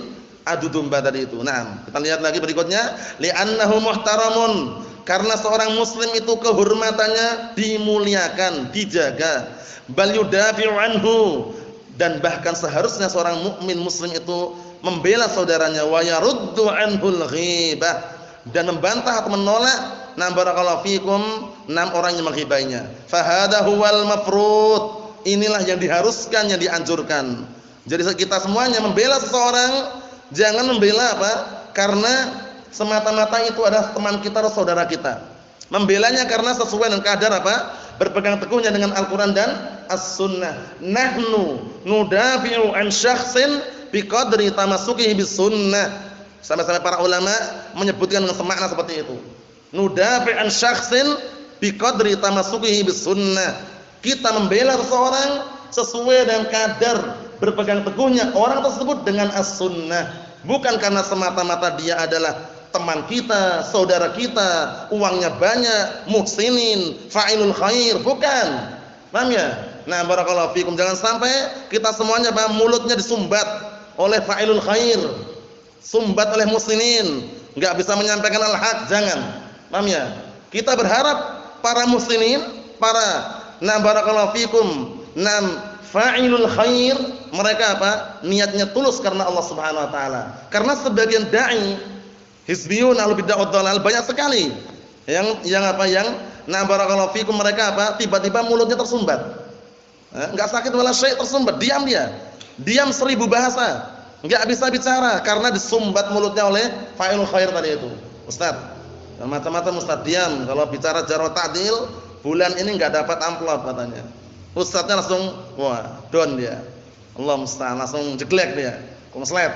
adu domba tadi itu. Nah, kita lihat lagi berikutnya, li'annahu muhtaramun. Karena seorang muslim itu kehormatannya dimuliakan, dijaga. Bal yudafi'u anhu, dan bahkan seharusnya seorang mukmin muslim itu membela saudaranya, wa yaruddu anhul ghibah, dan membantah atau menolak barakallahu fikum orang yang menghibainya. Fa hadha huwal mafrud. Inilah yang diharuskan, yang dianjurkan. Jadi kita semuanya membela seseorang, jangan membela apa? Karena semata-mata itu adalah teman kita atau saudara kita. Membelanya karena sesuai dengan kadar apa? Berpegang teguhnya dengan Al-Quran dan As-Sunnah. Nahnu nudafi'u an syakhsin biqadri tamassukihi bis sunnah. Sampai-sampai para ulama menyebutkan dengan semakna seperti itu. Nudafi' an syakhsin biqadri tamassukihi bis sunnah. Kita membela seseorang sesuai dengan kadar berpegang teguhnya orang tersebut dengan as-sunnah, bukan karena semata-mata dia adalah teman kita, saudara kita, uangnya banyak, muhsinin, fa'ilul khair, bukan. Paham ya? Nah, barakallahu fikum, jangan sampai kita semuanya mulutnya disumbat oleh fa'ilul khair, sumbat oleh muhsinin, enggak bisa menyampaikan al-haq, jangan. Paham ya? Kita berharap para muhsinin, para barakallahu fikum, fa'ilul khair, mereka apa? Niatnya tulus karena Allah Subhanahu wa taala. Karena sebagian dai hizbiyun ahlu bid'ah wad dhalal banyak sekali yang barakallahu fikum, mereka apa? Tiba-tiba mulutnya tersumbat. Enggak sakit wala syai', tersumbat, diam dia. Diam 1000 bahasa. Enggak bisa bicara karena disumbat mulutnya oleh fa'ilul khair tadi itu. Ustaz, macam-macam Ustaz, diam. Kalau bicara jarh ta'dil, bulan ini enggak dapat amplop katanya. Ustaznya langsung down dia. Allah musta'an, langsung jeglek dia. Konslet.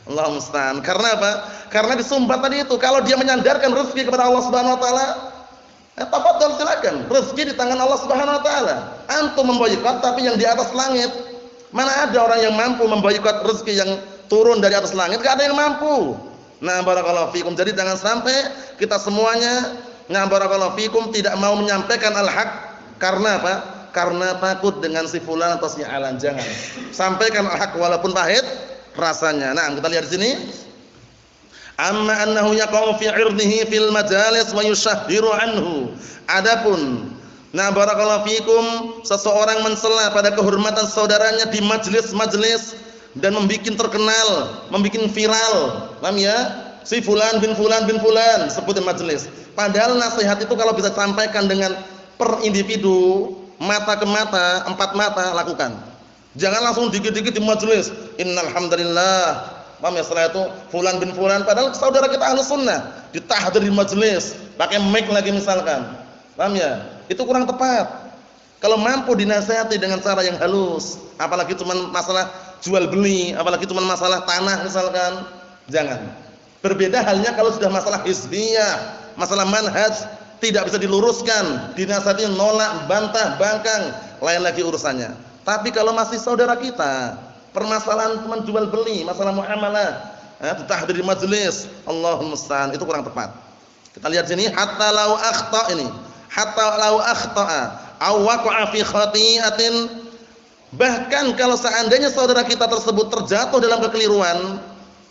Allah musta'an. Karena apa? Karena disumbat tadi itu. Kalau dia menyandarkan rezeki kepada Allah Subhanahu wa taala, tafadhol silakan. Rezeki di tangan Allah Subhanahu wa taala. Antum memboikot tapi yang di atas langit. Mana ada orang yang mampu memboikot rezeki yang turun dari atas langit? Enggak ada yang mampu. Barakallahu fikum. Jadi jangan sampai kita semuanya barakallahu fikum tidak mau menyampaikan al-haq karena apa? Karena takut dengan si fulan atau si alan. Jangan. Sampaikan al-haq walaupun pahit, rasanya. Nah, kita lihat di sini. Amma annahu yaqau fi 'irdihi fil majalis wa yushahhiru anhu. Adapun barakallahu fikum, seseorang mencela pada kehormatan saudaranya di majelis-majelis dan membuat terkenal, membuat viral. Paham ya? Si fulan bin fulan bin fulan sebut di majelis. Padahal nasihat itu kalau bisa sampaikan dengan per individu, mata ke mata, 4 mata, lakukan. Jangan langsung dikit-dikit di majelis. Innal hamdalillah. Paham ya? Setelah itu fulan bin fulan, padahal saudara kita Ahlus Sunnah ditahdir di majelis, pakai mic lagi misalkan. Paham ya? Itu kurang tepat. Kalau mampu dinasihati dengan cara yang halus, apalagi cuma masalah jual beli, apalagi cuma masalah tanah misalkan, jangan. Berbeda halnya kalau sudah masalah hizbiyah, masalah manhaj, tidak bisa diluruskan, dinasihati nolak, bantah, bangkang, lain lagi urusannya. Tapi kalau masih saudara kita, permasalahan cuma jual beli, masalah muamalah, ditahdir di majelis, Allahul musta'an, itu kurang tepat. Kita lihat sini, hatta lau akhta'a aw waqa'a fi khati'atin, bahkan kalau seandainya saudara kita tersebut terjatuh dalam kekeliruan,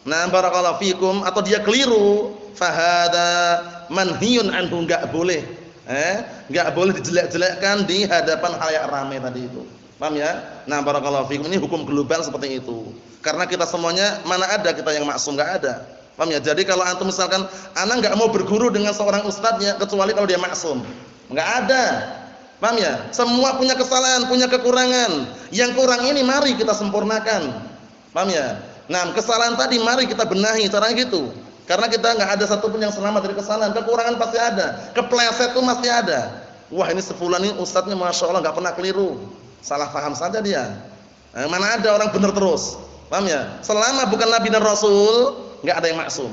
barakallahu fikum, atau dia keliru, fahada manhiyun anhu, enggak boleh dijelek-jelekkan di hadapan khalayak ramai tadi itu. Paham ya? Barakallahu fikum, ini hukum global seperti itu. Karena kita semuanya, mana ada kita yang maksum, enggak ada. Paham ya? Jadi kalau antum misalkan ana enggak mau berguru dengan seorang ustadznya kecuali kalau dia maksum. Enggak ada. Paham ya? Semua punya kesalahan, punya kekurangan. Yang kurang ini mari kita sempurnakan. Paham ya? Kesalahan tadi mari kita benahi, caranya gitu. Karena kita enggak ada satupun yang selamat dari kesalahan. Kekurangan pasti ada, kepleset itu pasti ada. Wah, ini sefulan ini ustadznya Masya Allah enggak pernah keliru. Salah paham saja dia. Mana ada orang benar terus. Paham ya? Selama bukan Nabi dan Rasul, enggak ada yang maksum.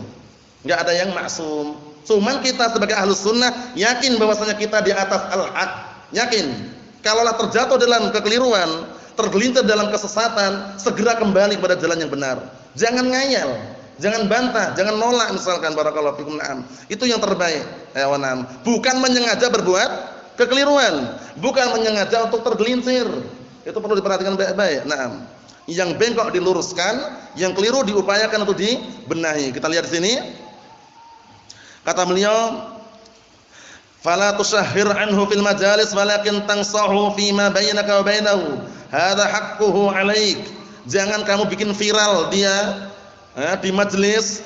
Enggak ada yang maksum. Cuman kita sebagai Ahlus Sunnah yakin bahwasanya kita di atas al-haq. Yakin. Kalaulah terjatuh dalam kekeliruan, tergelincir dalam kesesatan, segera kembali kepada jalan yang benar. Jangan ngayal, jangan bantah, jangan nolak misalkan, barakallahu fikum. Itu yang terbaik. Bukan menyengaja berbuat kekeliruan, bukan menyengaja untuk tergelincir. Itu perlu diperhatikan baik-baik. Yang bengkok diluruskan, yang keliru diupayakan untuk dibenahi. Kita lihat di sini. Kata beliau, fala tushahhir anhu fil majalis walakin tansahu fima bainaka wa bainahu. Hadza haqquhu 'alaik. Jangan kamu bikin viral dia di majelis,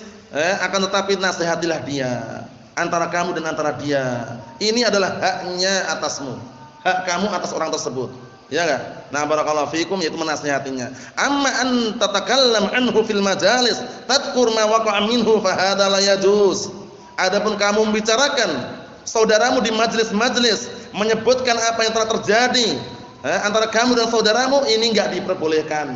akan tetapi nasihatilah dia antara kamu dan antara dia. Ini adalah haknya atasmu. Hak kamu atas orang tersebut. Ya enggak? Barakallahu fikum, yaitu menasihatinya. Amma an tatakallam anhu fil majalis tadhkur ma waqa'a minhu fa hadza la yajuz. Adapun kamu membicarakan saudaramu di majelis-majelis, menyebutkan apa yang telah terjadi antara kamu dan saudaramu, ini enggak diperbolehkan.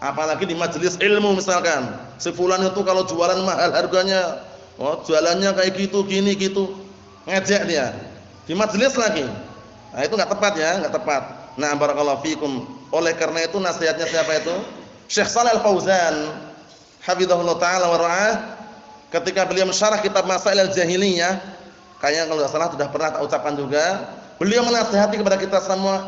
Apalagi di majelis ilmu misalkan. Si fulan itu kalau jualan mahal harganya, jualannya kayak gitu, gini gitu. Ngejek dia. Di majelis lagi. Itu enggak tepat ya, enggak tepat. Barakallahu fikum. Oleh karena itu nasihatnya siapa itu? Syekh Shalal Al-Fauzan hafizahullah taala wa ra'ah, ketika beliau mensyarah kitab Masail al-Jahiliyah, kayaknya kalau enggak salah sudah pernah tak ucapkan juga, beliau menasihati kepada kita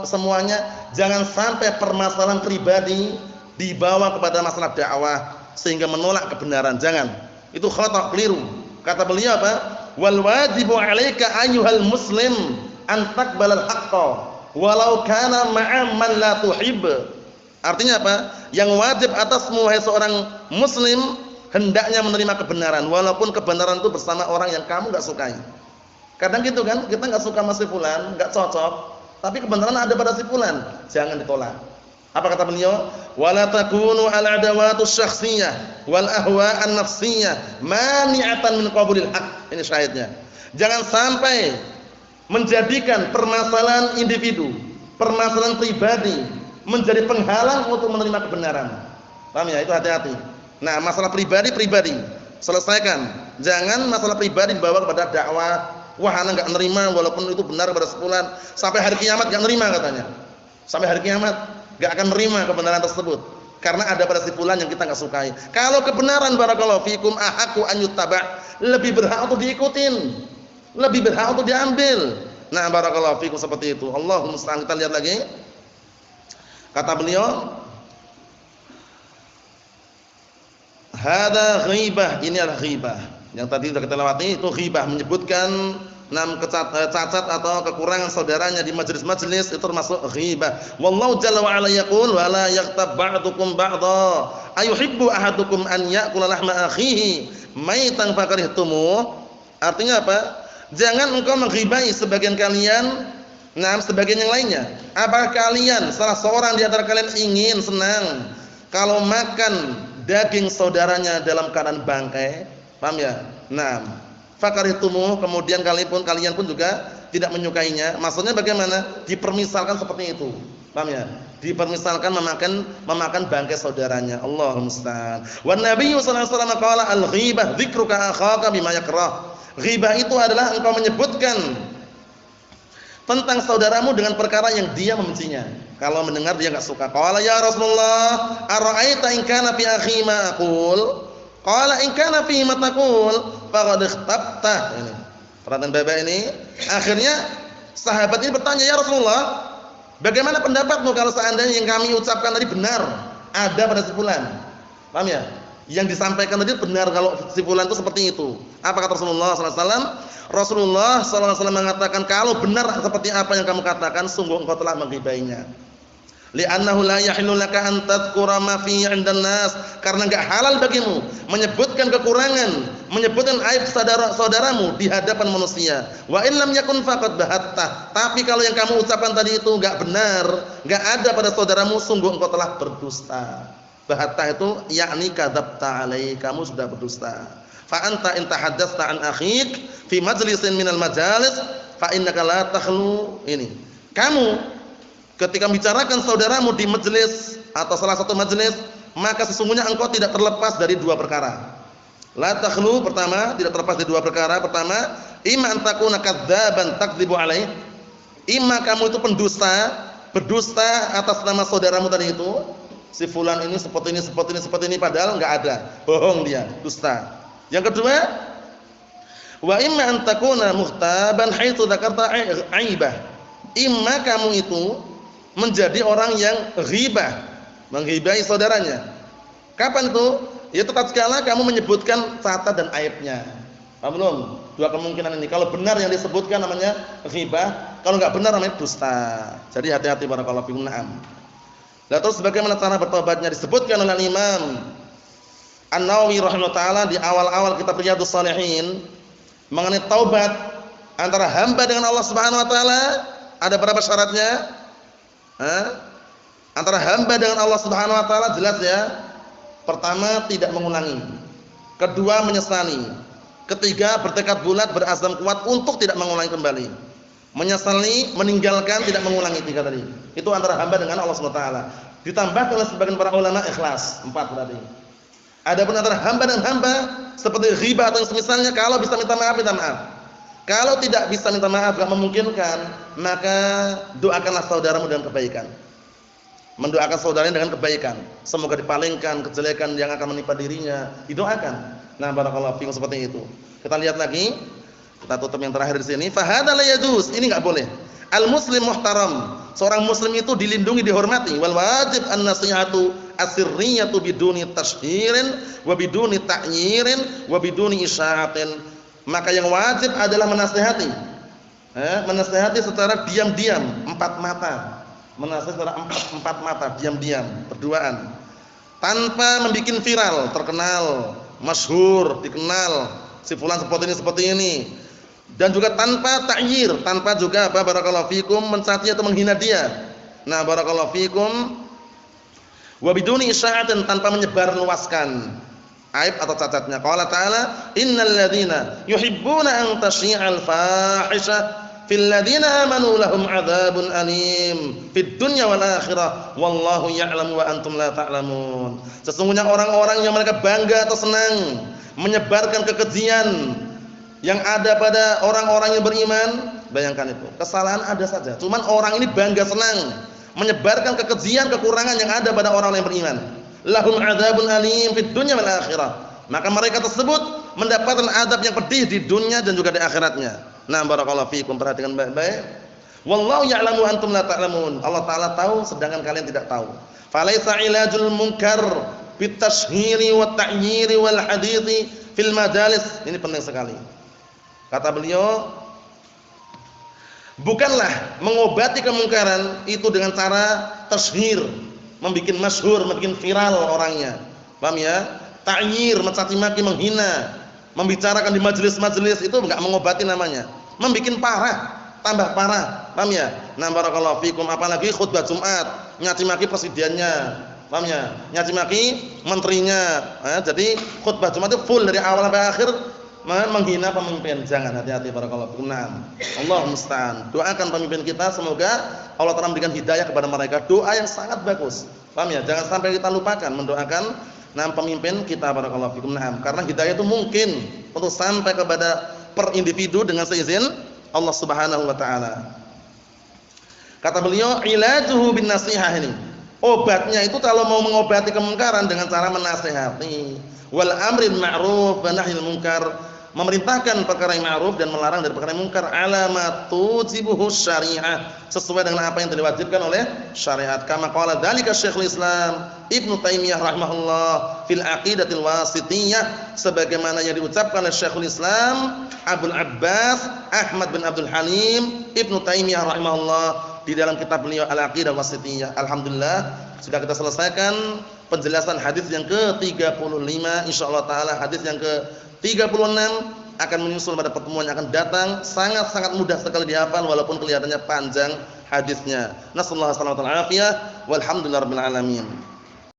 semuanya, jangan sampai permasalahan pribadi dibawa kepada masalah dakwah sehingga menolak kebenaran. Jangan. Itu khata', keliru. Kata beliau apa? Wal wajibu 'alaika ayyuhal muslim an taqbalal haqqa walau kana ma'a man la tuhib. Artinya apa? Yang wajib atasmu wahai seorang muslim, hendaknya menerima kebenaran walaupun kebenaran itu bersama orang yang kamu enggak sukai. Kadang gitu kan, kita enggak suka sama si fulan, enggak cocok, tapi kebenaran ada pada si fulan, jangan ditolak. Apa kata beliau? Wala takunu al-adawatus syakhsiyah wal ahwa' an-nafsiyah mani'atan min qabulil haqq. Ini syahidnya. Jangan sampai menjadikan permasalahan individu, permasalahan pribadi menjadi penghalang untuk menerima kebenaran. Paham ya? Itu hati-hati. Masalah pribadi selesaikan. Jangan masalah pribadi dibawa kepada dakwah. Wah, ana enggak nerima walaupun itu benar pada sepulan. Sampai hari kiamat enggak nerima katanya. Sampai hari kiamat enggak akan nerima kebenaran tersebut karena ada pada sepulan yang kita enggak sukai. Kalau kebenaran barakallahu fikum ahaqqu an yuttaba', lebih berhak untuk diikutin, lebih berhak untuk diambil. Barakallahu fikum, seperti itu. Allahumma musta'an. Kita lihat lagi. Kata beliau, Hada ghibah, ini adalah ghibah. Yang tadi sudah kita lewati itu ghibah, menyebutkan cacat atau kekurangan saudaranya di majelis-majelis, itu termasuk ghibah. Wallahu jalla wa ala yaqul wa la yaghtab ba'dukum ba'dha ayuhibbu ahadukum an ya'kula lahma akhihi maitan fakarihtumuh. Artinya apa? Jangan engkau menghibai sebagian kalian, sebagian yang lainnya. Apakah kalian salah seorang di antara kalian ingin senang kalau makan daging saudaranya dalam keadaan bangkai? Paham ya? Fakaritumu, kemudian kalian pun juga tidak menyukainya. Maksudnya bagaimana? Dipermisalkan seperti itu. Paham ya? Dipermisalkan memakan bangkai saudaranya. Allahumma musta'an. Wan Nabiyyu sallallahu alaihi wasallam qala al-ghibah dzikruka akhaka bima yakrah. Ghibah itu adalah engkau menyebutkan tentang saudaramu dengan perkara yang dia membencinya. Kalau mendengar dia enggak suka. Qala ya Rasulullah, ara'aita in kana fi akhi ma aqul? Qala in kana fi ma taqul faqad ikhtabta. Ini. Perhatian Bapak ini. Akhirnya sahabat ini bertanya, "Ya Rasulullah, bagaimana pendapatmu kalau seandainya yang kami ucapkan tadi benar, ada pada si fulan?" Paham ya? Yang disampaikan tadi benar kalau si fulan itu seperti itu. Apa kata Rasulullah sallallahu alaihi wasallam? Rasulullah sallallahu alaihi wasallam mengatakan, "Kalau benar seperti apa yang kamu katakan, sungguh engkau telah menghibainya." Li'annahu la yahillu laka an tadhkura ma fi 'indan nas, karena enggak halal bagimu menyebutkan kekurangan, menyebutkan aib saudaramu di hadapan manusia. Wa in lam yakun faqad bahatta, tapi kalau yang kamu ucapkan tadi itu enggak benar, enggak ada pada saudaramu, sungguh engkau telah berdusta. Bahatta itu yakni kadzabta alai, kamu sudah berdusta. Fa anta in tahaddatsta an akhik fi majlisin minal majalis fa innaka la takhlu. Ini kamu ketika bicarakan saudaramu di majelis atau salah satu majelis, maka sesungguhnya engkau tidak terlepas dari dua perkara. La takhlu, pertama, tidak terlepas dari dua perkara. Pertama, imma an takuna kadzaban takdzibu alaih. Imma kamu itu berdusta atas nama saudaramu tadi itu. Si fulan ini seperti ini padahal enggak ada. Bohong dia, dusta. Yang kedua, wa imma an takuna muhtaban haitsu dzakarta aibah. Imma kamu itu menjadi orang yang ghibah, menghibai saudaranya. Kapan itu? Yaitu tatkala kamu menyebutkan cacat dan aibnya. Paham belum? Dua kemungkinan ini. Kalau benar yang disebutkan namanya ghibah, kalau enggak benar namanya dusta. Jadi hati-hati barakallahu fikum. Naam. Lah terus bagaimana cara bertobatnya disebutkan oleh Imam An-Nawawi rahimahullah taala di awal-awal kitab Riyadhus Shalihin mengenai taubat antara hamba dengan Allah Subhanahu wa taala. Ada berapa syaratnya? Antara hamba dengan Allah Subhanahu wa taala jelas ya. Pertama, tidak mengulangi. Kedua, menyesali. Ketiga, bertekad bulat, berazam kuat untuk tidak mengulangi kembali. Menyesali, meninggalkan, tidak mengulangi. Tiga tadi. Itu antara hamba dengan Allah Subhanahu wa taala. Ditambahkan oleh sebagian para ulama ikhlas. 4 berarti. Adapun antara hamba dan hamba seperti ghibah atau semisalnya, kalau bisa minta maaf, minta maaf. Kalau tidak bisa minta maaf, tidak memungkinkan, maka doakanlah saudaramu dengan kebaikan. Mendoakan saudaranya dengan kebaikan. Semoga dipalingkan kejelekan yang akan menimpa dirinya, didoakan. Nah, barakallahu fiikum, seperti itu. Kita lihat lagi. Kita tutup yang terakhir di sini. Fa hadza la yajuz. Ini enggak boleh. Al muslim muhtaram. Seorang muslim itu dilindungi, dihormati. Wal wajib an-nasihatu asirriyatu biduni tashhirin wa biduni ta'yirin wa biduni isya'atin. Maka yang wajib adalah menasihati. Menasihati secara diam-diam, 4 mata. Menasihati secara 4 mata, diam-diam, berduaan. Tanpa membuat viral, terkenal, masyhur, dikenal. Si fulan seperti ini. Dan juga tanpa ta'yir, tanpa juga apa barakallahu fikum mencaci atau menghina dia. Nah, barakallahu fikum wa biduni isya'atin, tanpa menyebar luaskan aib atau cacatnya. Qala ta'ala, innal ladzina yuhibbuna an tashi'al fahisha fil ladzina amanu lahum 'adzabun alim fid dunya wal akhirah wallahu ya'lamu wa antum la ta'lamun. Sesungguhnya orang-orang yang mereka bangga atau senang menyebarkan kekejian yang ada pada orang-orang yang beriman, bayangkan itu. Kesalahan ada saja, cuman orang ini bangga senang menyebarkan kekejian, kekurangan yang ada pada orang yang beriman. Lahum 'adzabun alim fid dunya wal akhirah. Maka mereka tersebut mendapatkan azab yang pedih di dunia dan juga di akhiratnya. Nah, barakallahu fiikum, perhatikan baik-baik. Wallahu ya'lamu antum la ta'lamun. Allah taala tahu sedangkan kalian tidak tahu. Falaisa ilajul munkar bitashhiri wat ta'yiri wal hadithi fil majalis. Ini penting sekali. Kata beliau, bukanlah mengobati kemungkaran itu dengan cara tashhir, membikin masyhur, membikin viral orangnya. Paham ya? Ta'yir, mencaci maki, menghina, membicarakan di majelis-majelis, itu enggak mengobati namanya. Membikin parah, tambah parah. Paham ya? Nah, barakallahu fikum, apalagi khutbah Jumat, nyaci maki presidennya. Paham ya? Nyaci maki menterinya. Jadi khutbah Jumat itu full dari awal sampai akhir menghina pemimpin. Jangan, hati-hati barakallahu fikum. Nah, Allah musta'an. Doakan pemimpin kita, semoga Allah Ta'ala memberikan hidayah kepada mereka. Doa yang sangat bagus. Paham ya? Jangan sampai kita lupakan mendoakan pemimpin kita barakallahu fikum. Nah, karena hidayah itu mungkin untuk sampai kepada per individu dengan seizin Allah Subhanahu wa taala. Kata beliau, ilajuhu bin nasihah ini. Obatnya itu kalau mau mengobati kemungkaran dengan cara menasihati. Wal amrin ma'ruf wa nahyil munkar, memerintahkan perkara yang ma'ruf dan melarang dari perkara yang munkar, ala tujibuhu syariah, sesuai dengan apa yang diwajibkan oleh syariat. Kama qala dzalika Syekhul Islam Ibnu Taimiyah rahimahullah fil aqidatil wasithiyah, sebagaimana yang diucapkan oleh Syekhul Islam Abdul Abbas Ahmad bin Abdul Halim Ibnu Taimiyah rahimahullah di dalam kitab beliau Al-Aqidah Wasithiyah. Alhamdulillah sudah kita selesaikan penjelasan hadis yang ke-35. Insyaallah taala hadis yang ke-36 akan menyusul pada pertemuan yang akan datang. Sangat-sangat mudah sekali dihafal walaupun kelihatannya panjang hadisnya. Nasallahu alaihi wasallam walhamdulillahirabbil alamin.